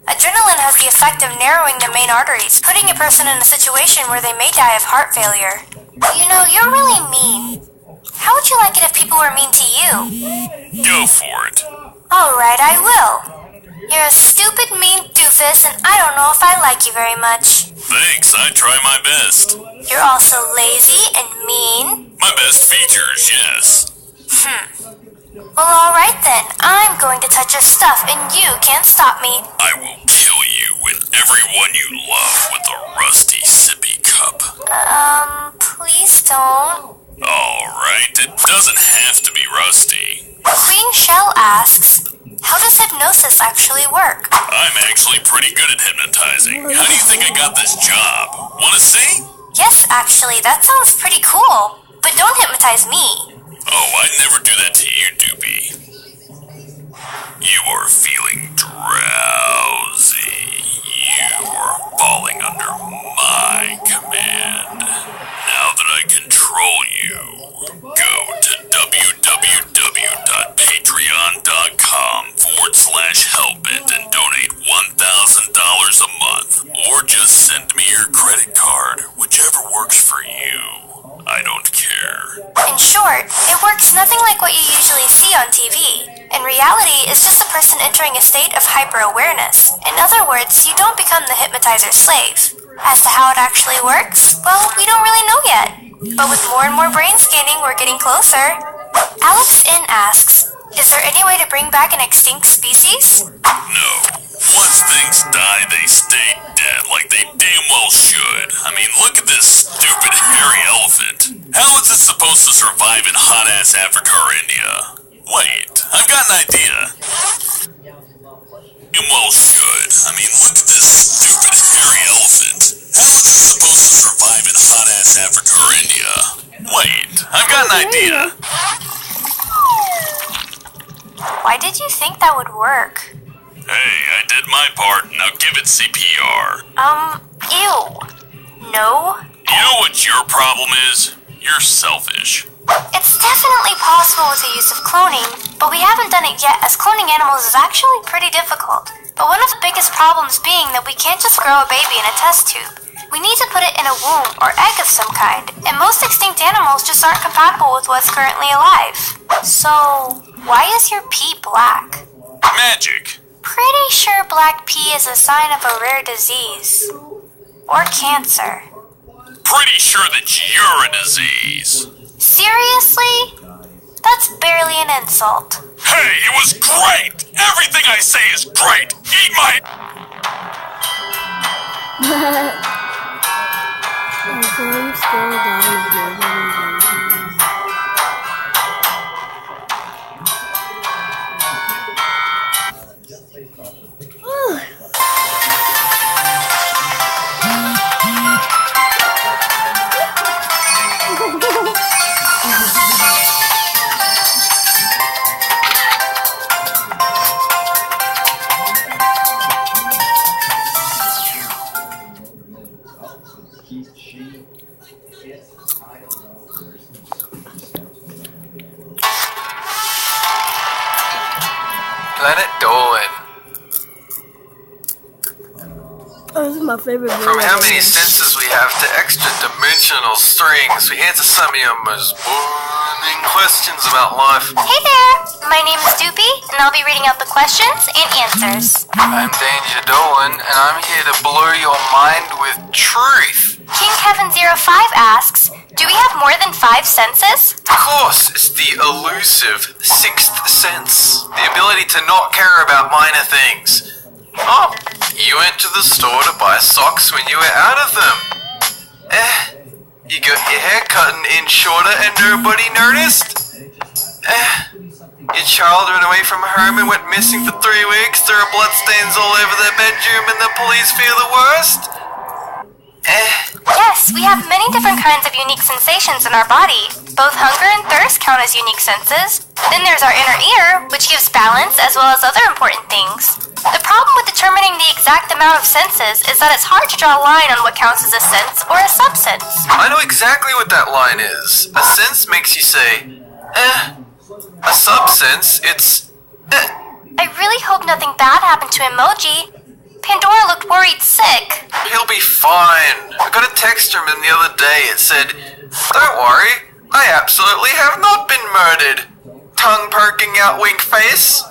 Adrenaline has the effect of narrowing the main arteries, putting a person in a situation where they may die of heart failure. You know, you're really mean. How would you like it if people were mean to you? Go for it. Alright, I will. You're a stupid, mean doofus, and I don't know if I like you very much. Thanks, I try my best. You're also lazy and mean. My best features, yes. Well, alright then. I'm going to touch your stuff, and you can't stop me. I will kill you and everyone you love with a rusty sippy cup. Please don't. Alright, it doesn't have to be rusty. Queen Shell asks, how does hypnosis actually work? I'm actually pretty good at hypnotizing. How do you think I got this job? Wanna see? Yes, actually, that sounds pretty cool. But don't hypnotize me. Oh, I'd never do that to you, Doopy. You are feeling drowsy. You are falling under my command. Now that I control you, go to www.patreon.com/Hellbent and donate $1,000 a month. Or just send me your credit card, whichever works for you. I don't care. In short, it works nothing like what you usually see on TV. In reality, it's just a person entering a state of hyper-awareness. In other words, you don't become the hypnotizer's slave. As to how it actually works, well, we don't really know yet. But with more and more brain scanning, we're getting closer. Alex N asks, is there any way to bring back an extinct species? No. Once things die, they stay dead, like they damn well should. I mean, look at this stupid hairy elephant. How is it supposed to survive in hot-ass Africa or India? Wait, I've got an idea. Damn well should. I mean, look at this stupid hairy elephant. How is it supposed to survive in hot-ass Africa or India? Wait, I've got an idea. Why did you think that would work? Hey, I did my part. Now give it CPR. Ew. No? You know what your problem is? You're selfish. It's definitely possible with the use of cloning, but we haven't done it yet as cloning animals is actually pretty difficult. But one of the biggest problems being that we can't just grow a baby in a test tube. We need to put it in a womb or egg of some kind, and most extinct animals just aren't compatible with what's currently alive. So, why is your pee black? Magic. Pretty sure black pee is a sign of a rare disease. Or cancer. Pretty sure that you're a disease. Seriously? That's barely an insult. Hey, it was great! Everything I say is great! Eat my... Planet Dolan. Oh, this is my favorite video. From how many senses we have to extra-dimensional strings, we answer some of your most boring questions about life. Hey there! My name is Doopy, and I'll be reading out the questions and answers. I'm Danger Dolan, and I'm here to blow your mind with truth. King Kevin05 asks, do we have more than 5 senses? Of course, it's the elusive sixth sense. The ability to not care about minor things. Oh, you went to the store to buy socks when you were out of them. You got your hair cut an inch shorter and nobody noticed. Your child ran away from home and went missing for 3 weeks. There are bloodstains all over their bedroom and the police fear the worst. Yes, we have many different kinds of unique sensations in our body. Both hunger and thirst count as unique senses. Then there's our inner ear, which gives balance as well as other important things. The problem with determining the exact amount of senses is that it's hard to draw a line on what counts as a sense or a subsense. I know exactly what that line is. A sense makes you say, A subsense, it's, I really hope nothing bad happened to Emoji. Pandora looked worried sick. He'll be fine. I got a text from him the other day. It said, don't worry, I absolutely have not been murdered. Tongue poking out wink face.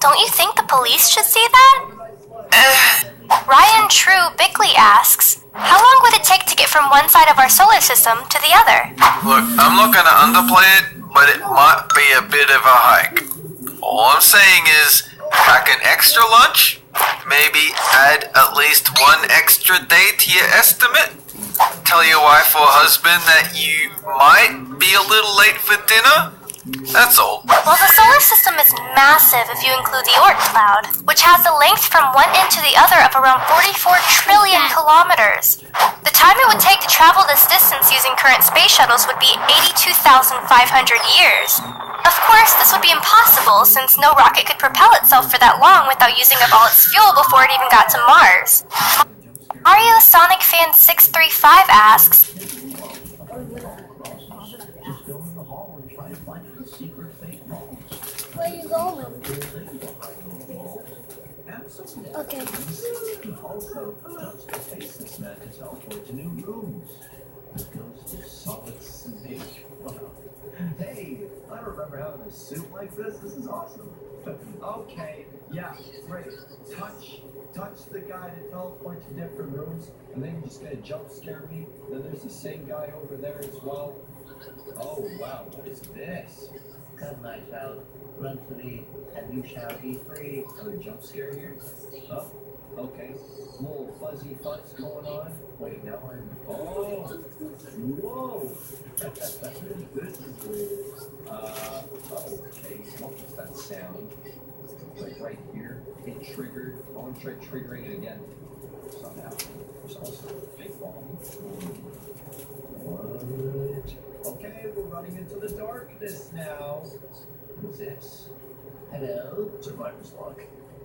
Don't you think the police should see that? Ryan True Bickley asks, how long would it take to get from one side of our solar system to the other? Look, I'm not gonna underplay it, but it might be a bit of a hike. All I'm saying is, pack an extra lunch, maybe add at least 1 extra day to your estimate. Tell your wife or husband that you might be a little late for dinner. That's all. Well, the solar system is massive if you include the Oort cloud, which has a length from one end to the other of around 44 trillion kilometers. The time it would take to travel this distance using current space shuttles would be 82,500 years. Of course, this would be impossible since no rocket could propel itself for that long without using up all its fuel before it even got to Mars. Mario Sonic Fan 635 asks, Where are you going? Okay. Hey, I don't remember having a suit like this. This is awesome. Okay, yeah, great. Touch the guy to teleport to different rooms, and then you're just gonna jump scare me. Then there's the same guy over there as well. Oh wow, what is this? Come, my child, run to me, and you shall be free. Another jump scare here? Oh, okay. Little fuzzy fuzz going on. Wait, now I'm. Oh, whoa. This is weird. Okay. What was that sound? Like right here, it triggered. I want to try triggering it again. Somehow. There's also a fake bomb. What? Okay, we're running into the darkness now. What's this? Hello? Survivor's log.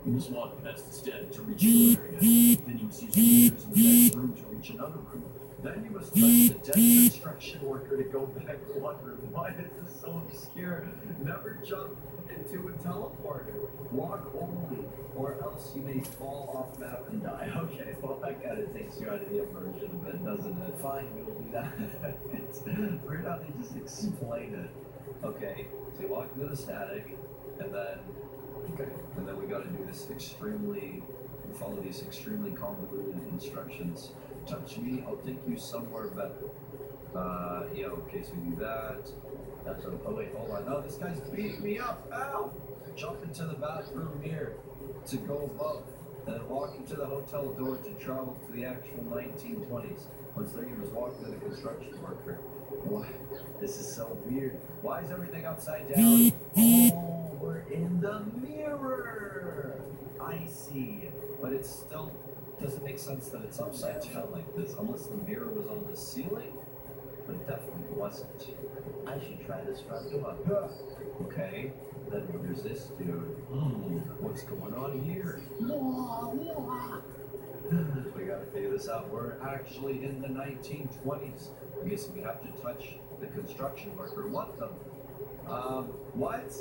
You must walk past the stand to reach an area. Then you must use the in the next room to reach another room. Then you must touch the dead construction worker to go back one room. Why is this so obscure? Never jump into a teleporter. Walk only, or else you may fall off map and die. Okay, well that kind of takes you out of the immersion a bit, doesn't it? Fine, we will do that. It's weird how they just explain it. Okay, so you walk into the static, and then we got to do this follow these extremely convoluted instructions. Touch me, I'll take you somewhere better. Yeah, okay, so we do that. That's a, oh wait, hold on. No, this guy's beating me up. Ow! Jump into the bathroom mirror to go above. And then walk into the hotel door to travel to the actual 1920s. Once there, you must walk with a construction worker. What? This is so weird. Why is everything upside down? Oh, we're in the mirror. I see. But it still doesn't make sense that it's upside down like this, unless the mirror was on the ceiling. But it definitely wasn't. I should try this front door. Okay. Then there's this dude. What's going on here? We gotta figure this out. We're actually in the 1920s. I guess we have to touch the construction worker. What the? What?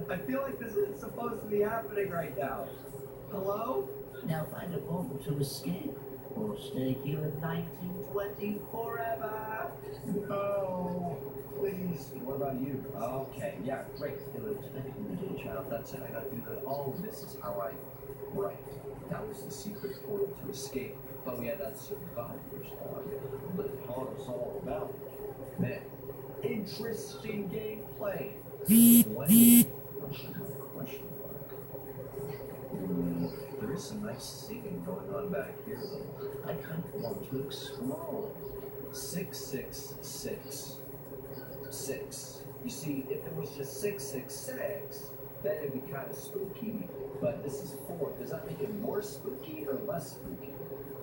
I feel like this isn't supposed to be happening right now. Hello? Now find a portal to escape, or stay here in 1920 forever. Oh, please. What about you? Okay, yeah, great. Thank you, child. That's it. I gotta do that. Oh, this is how I write. That was the secret portal to escape. But we had that survivor's audio. But taught us all about it. Man, interesting gameplay. Question mark. There is some nice singing going on back here, though. I kind of want to explore. 666. 6. You see, if it was just 666, then it'd be kind of spooky. But this is 4. Does that make it more spooky or less spooky?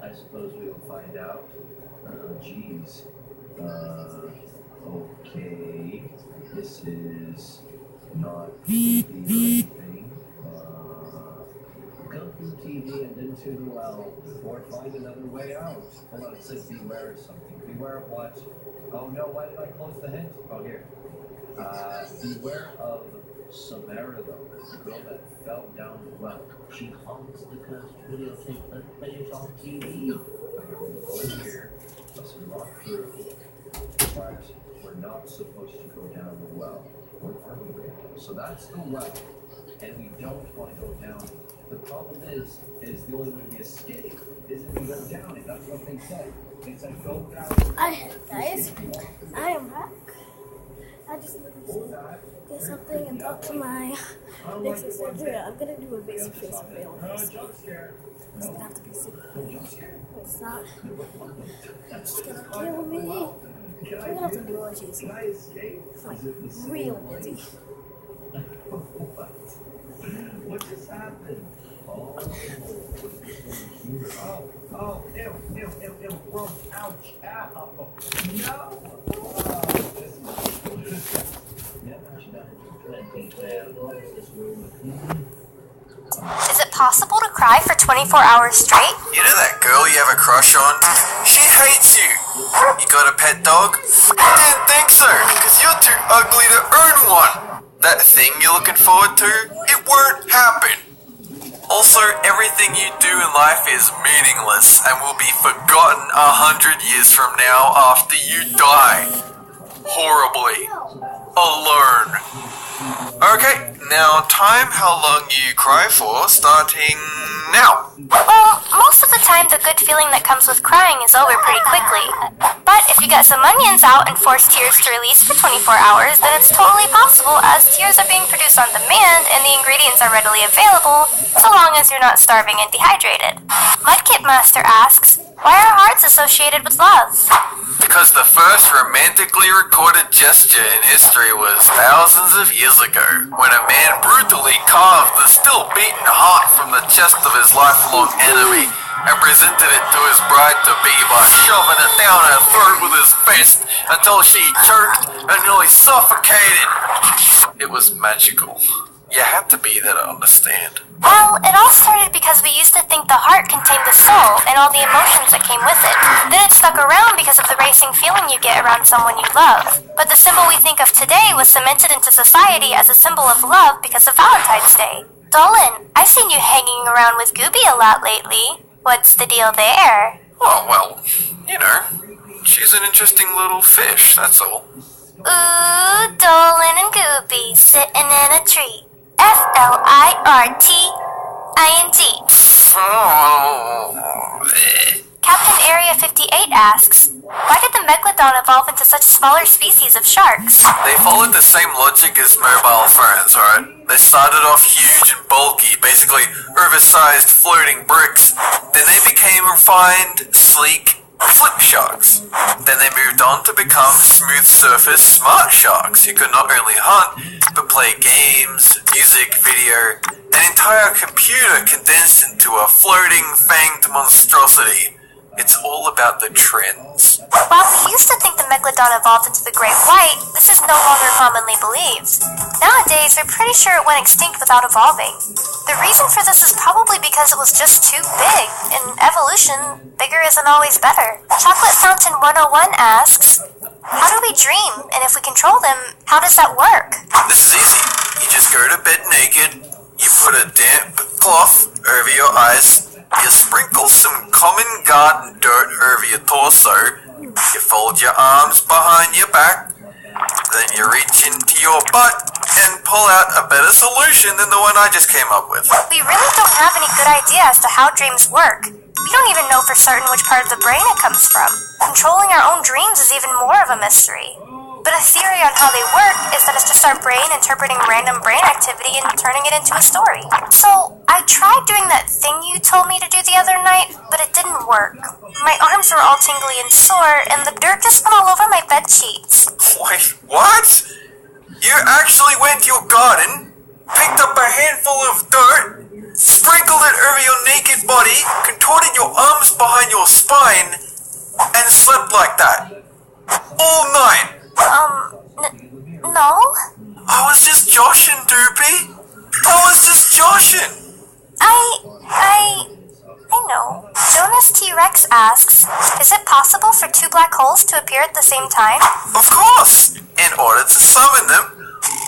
I suppose we will find out. Oh, geez. Okay. This is not the right thing. Go through TV and into the well, or find another way out. Hold on, it says beware of something. Beware of what? Oh no, why did I close the hint? Oh, here. Beware of Samara, though, the girl that fell down the well. She haunts the cursed videotape that plays on TV. Here, let's walk through, but we're not supposed to go down the well. Where are we right now? So that's the well, and we don't want to go down it. The problem is the only way we escape is if we go down it. That's what they say. They said go down it. Hi guys, I am back. I just need to get something and talk to my big sister. Yeah, I'm gonna do a basic face reveal. It's gonna have to be super cool. It's not. It's gonna kill me. We're gonna have to do it. She's like real busy. What just happened? Oh, ew, gross, ouch, ow, no! This is Is it possible to cry for 24 hours straight? You know that girl you have a crush on? She hates you. You got a pet dog? I didn't think so, because you're too ugly to own one. That thing you're looking forward to, it won't happen. Also, everything you do in life is meaningless and will be forgotten 100 years from now after you die. Horribly. Alone. Okay, now time how long you cry for, starting now. Well, most of the time the good feeling that comes with crying is over pretty quickly. But if you get some onions out and force tears to release for 24 hours, then it's totally possible, as tears are being produced on demand and the ingredients are readily available, so long as you're not starving and dehydrated. Mudkip Master asks, why are hearts associated with love? Because the first romantically recorded gesture in history was thousands of years ago, when a man brutally carved the still beating heart from the chest of his lifelong enemy and presented it to his bride-to-be by shoving it down her throat with his fist until she choked and nearly suffocated. It was magical. You had to be there to understand. Well, it all started because we used to think the heart contained the soul and all the emotions that came with it. Then it stuck around because of the racing feeling you get around someone you love. But the symbol we think of today was cemented into society as a symbol of love because of Valentine's Day. Dolan, I've seen you hanging around with Gooby a lot lately. What's the deal there? Oh, well, you know, she's an interesting little fish, that's all. Ooh, Dolan and Gooby sitting in a tree. FLIRTING. Oh. Captain Area 58 asks, why did the Megalodon evolve into such smaller species of sharks? They followed the same logic as mobile phones, right? They started off huge and bulky, basically oversized floating bricks. Then they became refined, sleek, flip sharks. Then they moved on to become smooth surface smart sharks who could not only hunt, but play games, music, video, an entire computer condensed into a floating fanged monstrosity. It's all about the trends. While we used to think the Megalodon evolved into the great white, this is no longer commonly believed. Nowadays, we're pretty sure it went extinct without evolving. The reason for this is probably because it was just too big. In evolution, bigger isn't always better. Chocolate Fountain 101 asks, How do we dream? And if we control them, how does that work? This is easy. You just go to bed naked, you put a damp cloth over your eyes, you sprinkle some common garden dirt over your torso, you fold your arms behind your back, then you reach into your butt and pull out a better solution than the one I just came up with. We really don't have any good idea as to how dreams work. We don't even know for certain which part of the brain it comes from. Controlling our own dreams is even more of a mystery. But a theory on how they work is that it's just our brain interpreting random brain activity and turning it into a story. So, I tried doing that thing you told me to do the other night, but it didn't work. My arms were all tingly and sore, and the dirt just went all over my bed sheets. Wait, what? You actually went to your garden, picked up a handful of dirt, sprinkled it over your naked body, contorted your arms behind your spine, and slept like that. All night. No? I was just joshing, Doopy. I was just joshing. I know. Jonas T-Rex asks, is it possible for two black holes to appear at the same time? Of course. In order to summon them,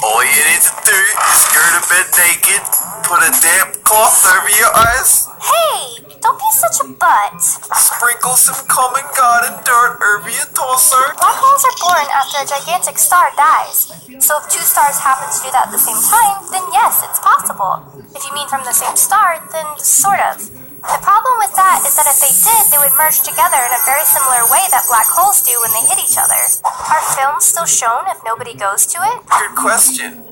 all you need to do is go to bed naked, put a damp cloth over your eyes, Hey, don't be such a butt. sprinkle some common garden dirt over your torso. Black holes are born after a gigantic star dies. So if two stars happen to do that at the same time, then yes, it's possible. If you mean from the same star, then sort of. The problem with that is that if they did, they would merge together in a very similar way that black holes do when they hit each other. Are films still shown if nobody goes to it? Good question.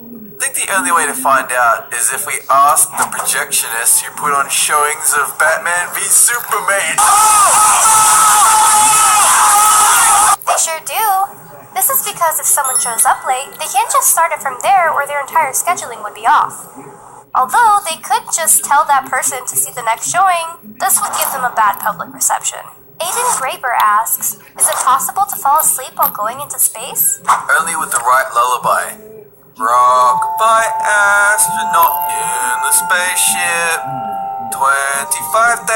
I think the only way to find out is if we ask the projectionists who put on showings of Batman v Superman. They sure do. This is because if someone shows up late, they can't just start it from there or their entire scheduling would be off. Although, they could just tell that person to see the next showing. This would give them a bad public reception. Aiden Graber asks, is it possible to fall asleep while going into space? Only with the right lullaby. Rock by astronaut in the spaceship. 25,000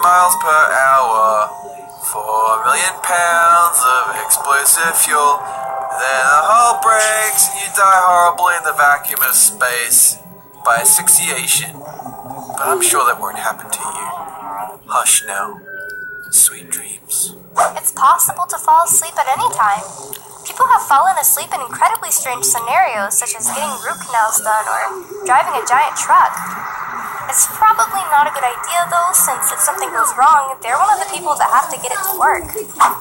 miles per hour. 4 million pounds of explosive fuel. Then the hull breaks and you die horribly in the vacuum of space. By asphyxiation. But I'm sure that won't happen to you. Hush now. Sweet dreams. It's possible to fall asleep at any time. People have fallen asleep in incredibly strange scenarios, such as getting root canals done or driving a giant truck. It's probably not a good idea though, since if something goes wrong, they're one of the people that have to get it to work.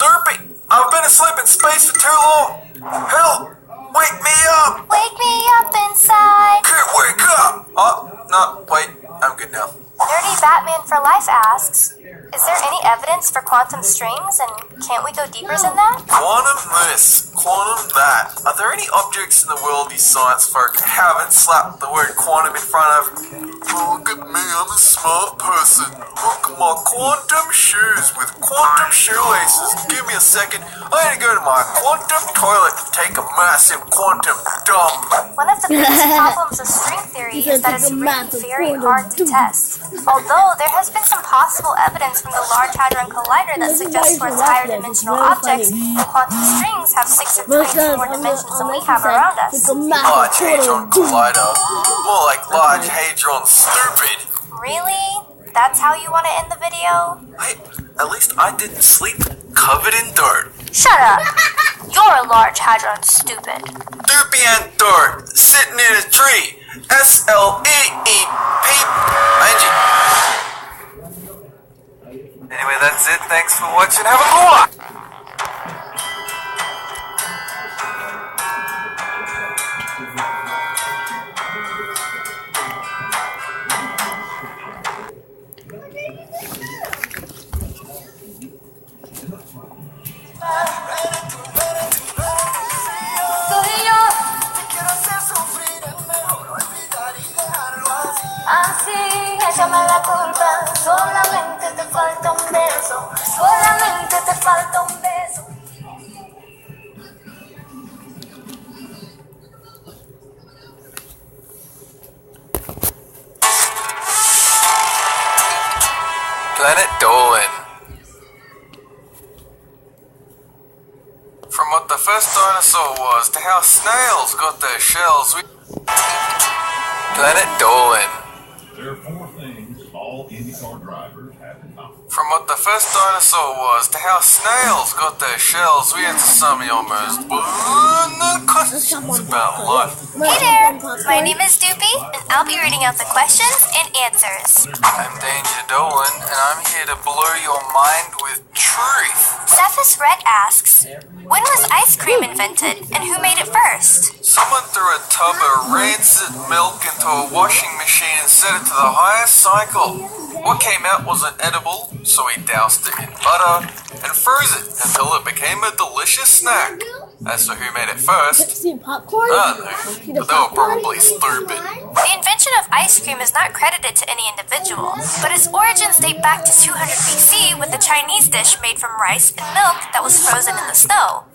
Derpy! I've been asleep in space for too long! Help! Wake me up! Wake me up inside! Can't wake up! Oh, no, wait. I'm good now. Nerdy Batman for Life asks, is there any evidence for quantum strings, and can't we go deeper than that? Quantum this, quantum that. Are there any objects in the world you science folk haven't slapped the word quantum in front of? Oh, look at me, I'm a smart person. Look at my quantum shoes with quantum shoelaces. Give me a second. I need to go to my quantum toilet to take a massive quantum dump. One of the biggest problems of string theory is that it's really very hard to test. Although there has been some possible evidence from the Large Hadron Collider that suggests towards higher dimensional objects, quantum strings have 6 or 22 more dimensions than we have around us. Large Hadron Collider. More like Large Hadron Stupid. Really? That's how you want to end the video? Hey, at least I didn't sleep covered in dirt. Shut up! You're a Large Hadron Stupid. Doopy and dirt, sitting in a tree. SLEEP. Angie. Anyway, that's it. Thanks for watching. Have a good one. Así, échame la culpa, solamente te falta un beso, solamente te falta un beso. Planet Dolan. From what the first dinosaur was to how snails got their shells, Planet Dolan. There are 4 things all IndyCar drivers have in common. From what the first dinosaur was to how snails got their shells, we answer some of your most questions about life. Hey there, my name is Doopy, and I'll be reading out the questions and answers. I'm Danger Dolan, and I'm here to blow your mind with truth. Cephas Red asks, when was ice cream invented, and who made it first? Someone threw a tub of rancid milk into a washing machine and set it to the highest cycle. What came out wasn't edible, so he doused it in butter and froze it until it became a delicious snack. As for who made it first, Popcorn? I don't know, but they were probably stupid. The invention of ice cream is not credited to any individual, but its origins date back to 200 BC with a Chinese dish made from rice and milk that was frozen in the snow.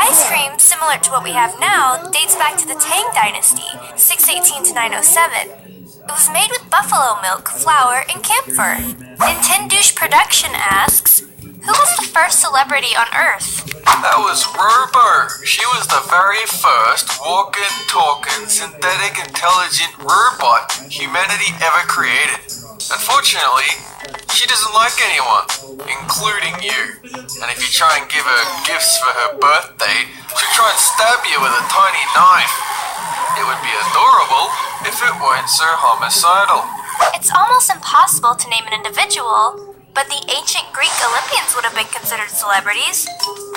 Ice cream, similar to what we have now, dates back to the Tang Dynasty, 618 to 907. It was made with buffalo milk, flour, and camphor. Nintendouche Production asks, who was the first celebrity on Earth? That was Robo. She was the very first walking, talking, synthetic, intelligent robot humanity ever created. Unfortunately, she doesn't like anyone, including you. And if you try and give her gifts for her birthday, she'll try and stab you with a tiny knife. It would be adorable if it weren't so homicidal. It's almost impossible to name an individual, but the ancient Greek Olympians would have been considered celebrities.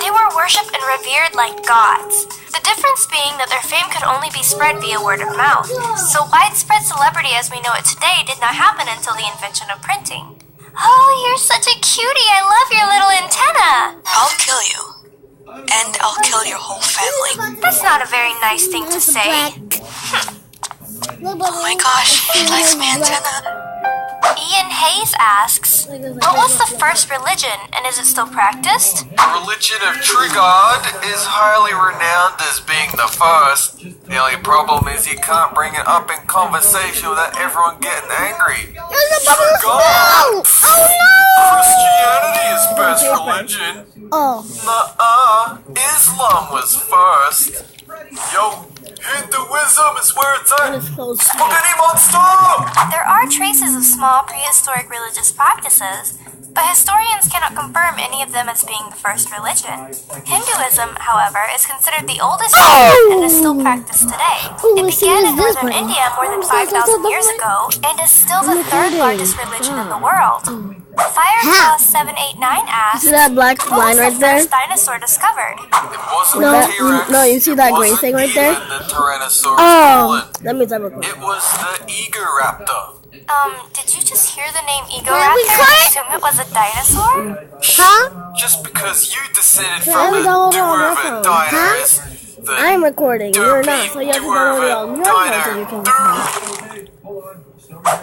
They were worshipped and revered like gods. The difference being that their fame could only be spread via word of mouth. So widespread celebrity as we know it today did not happen until the invention of printing. Oh, you're such a cutie. I love your little antenna. I'll kill you. And I'll kill your whole family. That's not a very nice thing to say. Oh my gosh, he likes my antenna. Ian Hayes asks, what was the first religion, and is it still practiced? The religion of True God is highly renowned as being the first. The only problem is you can't bring it up in conversation without everyone getting angry. True God! Christianity is best religion. Nuh-uh. Islam was first. Yo, Hinduism is where it's at. Spaghetti monster! There are traces of small prehistoric religious practices, but historians cannot confirm any of them as being the first religion. Hinduism, however, is considered the oldest faith and is still practiced today. It began in northern India more than 5,000 years ago and is still the third largest religion in the world. Fireclaw789 asks, See that black line right there? first dinosaur discovered? It wasn't the T-Rex. No, you see that green thing right there? The Tyrannosaurus That means I'm recording. It was the Egoraptor. Did you just hear the name Egoraptor and assume it was a dinosaur? Huh? Just because you descended I from haven't a downloaded it on your dwarven phone. diner is the I'm recording. You're not, so you have to download it on your phone so you can record.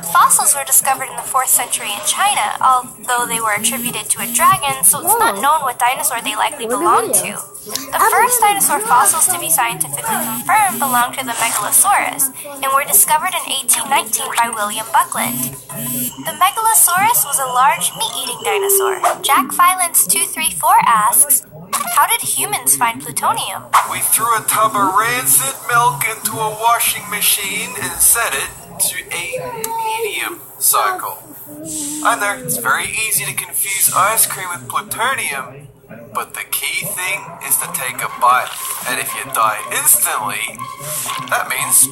Fossils were discovered in the 4th century in China, although they were attributed to a dragon, so it's not known what dinosaur they likely belonged to. The first dinosaur fossils to be scientifically confirmed belonged to the Megalosaurus, and were discovered in 1819 by William Buckland. The Megalosaurus was a large meat-eating dinosaur. Jack Filance 234 asks, how did humans find plutonium? We threw a tub of rancid milk into a washing machine and set it to a medium cycle. I know it's very easy to confuse ice cream with plutonium, but the key thing is to take a bite, and if you die instantly, that means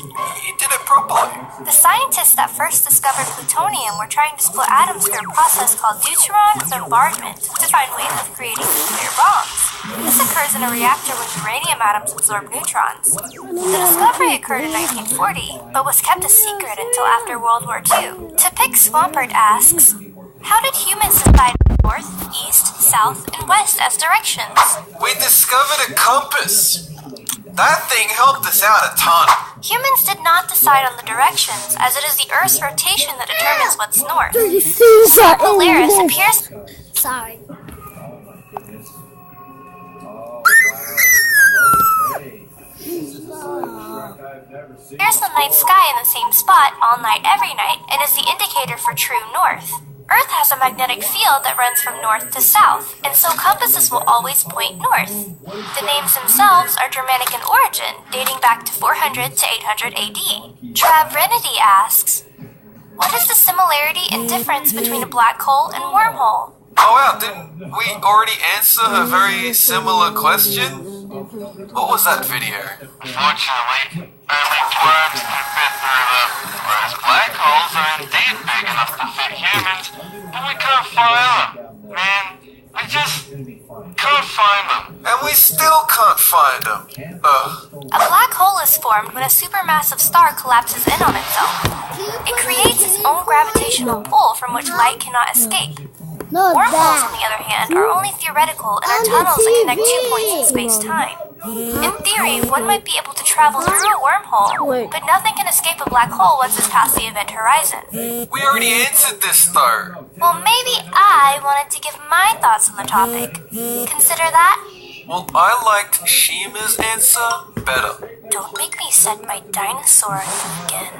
you did it properly. The scientists that first discovered plutonium were trying to split atoms through a process called deuteron bombardment to find ways of creating nuclear bombs. This occurs in a reactor when uranium atoms absorb neutrons. The discovery occurred in 1940, but was kept a secret until after World War II. Tipic Swampert asks, how did humans decide north, east, south, and west as directions? We discovered a compass. That thing helped us out a ton. Humans did not decide on the directions, as it is the Earth's rotation that determines what's north. Polaris appears... Sorry. There's the night sky in the same spot all night every night and is the indicator for true north. Earth has a magnetic field that runs from north to south, and so compasses will always point north. The names themselves are Germanic in origin, dating back to 400 to 800 AD. Travrinity asks, what is the similarity and difference between a black hole and wormhole? Oh wow, didn't we already answer a very similar question? What was that video? Fortunately, only worms can fit through them, whereas black holes are indeed big enough to fit humans, but we can't find them. Man, we just can't find them. And we still can't find them. A black hole is formed when a supermassive star collapses in on itself. It creates its own gravitational pull from which light cannot escape. Wormholes, on the other hand, are only theoretical and are tunnels that connect 2 points in space-time. In theory, one might be able to travel through a wormhole, but nothing can escape a black hole once it's past the event horizon. We already answered this though. Well, maybe I wanted to give my thoughts on the topic. Consider that. Well, I liked Shima's answer better. Don't make me set my dinosaur again.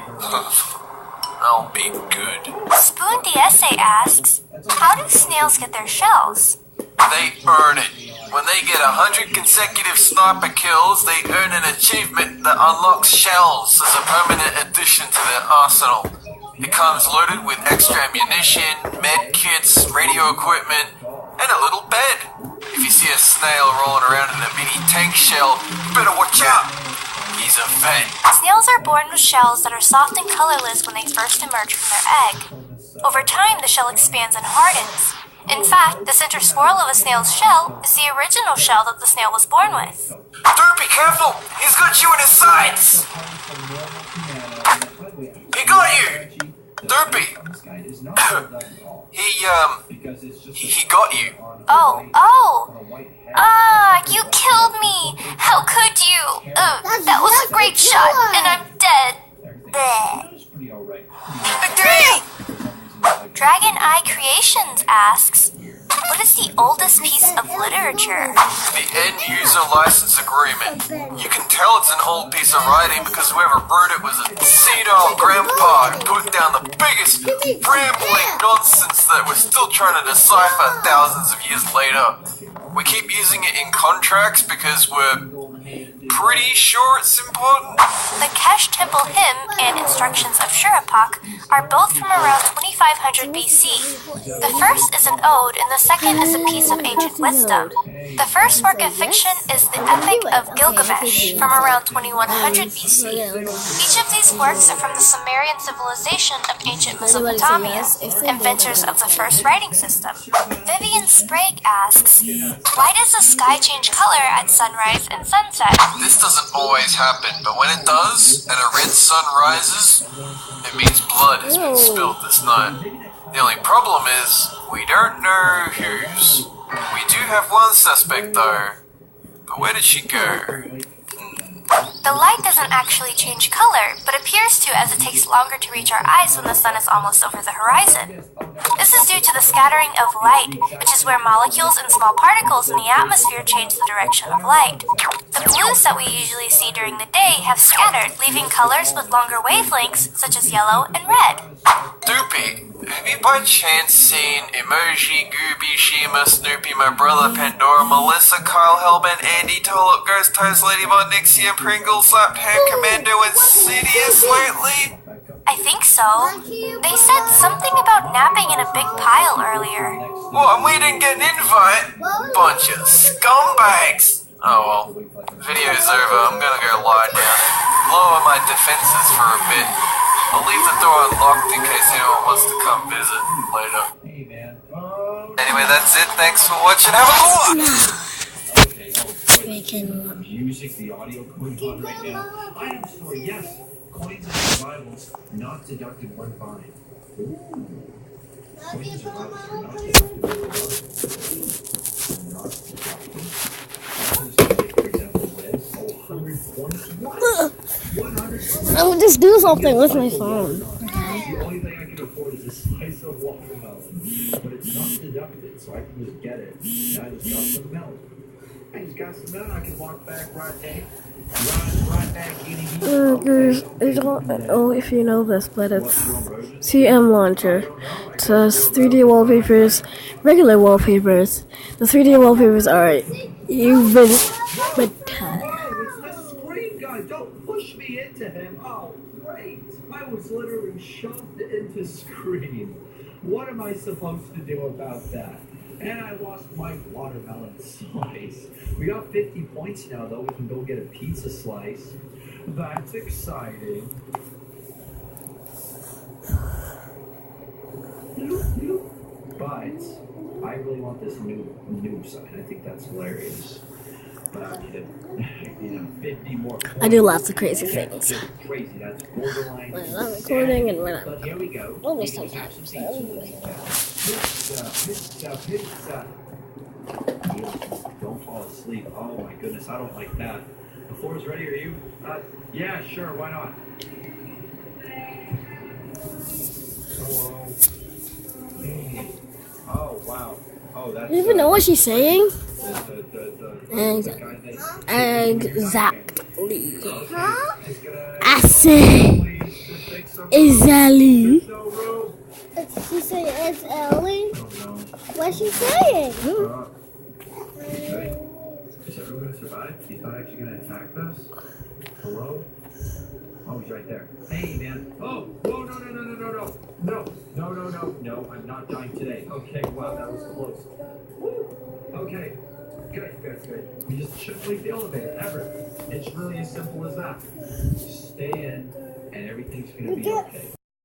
I'll be good. Spoon the Essay asks, how do snails get their shells? They earn it. When they get 100 consecutive sniper kills, they earn an achievement that unlocks shells as a permanent addition to their arsenal. It comes loaded with extra ammunition, med kits, radio equipment, and a little bed. If you see a snail rolling around in a mini tank shell, you better watch out. He's a vet. Snails are born with shells that are soft and colorless when they first emerge from their egg. Over time, the shell expands and hardens. In fact, the center swirl of a snail's shell is the original shell that the snail was born with. Dude, be careful! He's got you in his sights! He got you! Derpy! he got you. You killed me! How could you? That was a great shot, and I'm dead. Dragon Eye Creations asks, what is the oldest piece of literature? The end user license agreement. You can tell it's an old piece of writing because whoever wrote it was a senile grandpa who put down the biggest rambling nonsense that we're still trying to decipher thousands of years later. We keep using it in contracts because we're pretty sure it's important. The Kesh Temple Hymn and Instructions of Shuruppak are both from around 2500 BC. The first is an ode and the second is a piece of ancient wisdom. The first work of fiction is the Epic of Gilgamesh from around 2100 BC. Each of these works are from the Sumerian civilization of ancient Mesopotamia, inventors of the first writing system. Vivian Sprague asks, why does the sky change color at sunrise and sunset? This doesn't always happen, but when it does, and a red sun rises, it means blood has been spilled this night. The only problem is, we don't know whose. We do have one suspect though, but where did she go? The light doesn't actually change color, but appears to as it takes longer to reach our eyes when the sun is almost over the horizon. This is due to the scattering of light, which is where molecules and small particles in the atmosphere change the direction of light. The blues that we usually see during the day have scattered, leaving colors with longer wavelengths, such as yellow and red. Doopy, have you by chance seen Emoji, Gooby, Shima, Snoopy, my brother, Pandora, Melissa, Kyle, Hellbent, Andy, Tolop, Ghost Toast, Ladybot, Nixie, and Pringles, Slap Hand, Commando, and Sidious lately? I think so. They said something about napping in a big pile earlier. What, and we didn't get an invite? Bunch of scumbags! Oh well, video's over, I'm gonna go lie down and lower my defenses for a bit. I'll leave the door unlocked in case anyone wants to come visit later. Anyway, that's it, thanks for watching, have a good one! Music, the audio coin on right now. Item store, yes. Coins and survivals, not deducted one fine. Ooh. Coins and survivals are not deducted one fine. Not deducted. For example, lead, 100 points. What? I would just do something with my phone. The only thing I can afford is a slice of watermelon. But it's not deducted, so I can just get it. Now I just got some milk. I just got some milk. I can walk back right there. Right back in here. I don't know if you know this, but it's TM Launcher. It says 3D wallpapers, regular wallpapers. The 3D wallpapers are even better. Oh, it's the screen guy. Don't push me into him. Oh, great. I was literally shoved into screen. What am I supposed to do about that? And I lost my watermelon slice. We got 50 points now, though. We can go get a pizza slice. That's exciting. But I really want this new sign. I think that's hilarious. But I need 50 more points. I do lots of crazy things. Crazy. That's borderline. When I'm recording and when I'm But here we go. only sometimes. Pizza. Don't fall asleep. Oh my goodness, I don't like that. The floor is ready. Are you? Yeah, sure. Why not? Hello. Hey. Oh wow. Oh, that's. Do you even know what she's saying? Exactly. Huh? I say, exactly. She say it's Ellie? What's she saying? Is everyone going to survive? He's not actually going to attack us? Hello? Oh, he's right there. Hey, man. Oh, whoa, no, I'm not dying today. Okay, wow, that was close. Woo. Okay, good. We just shouldn't leave the elevator, ever. It's really as simple as that. Stay in, and everything's going to be okay.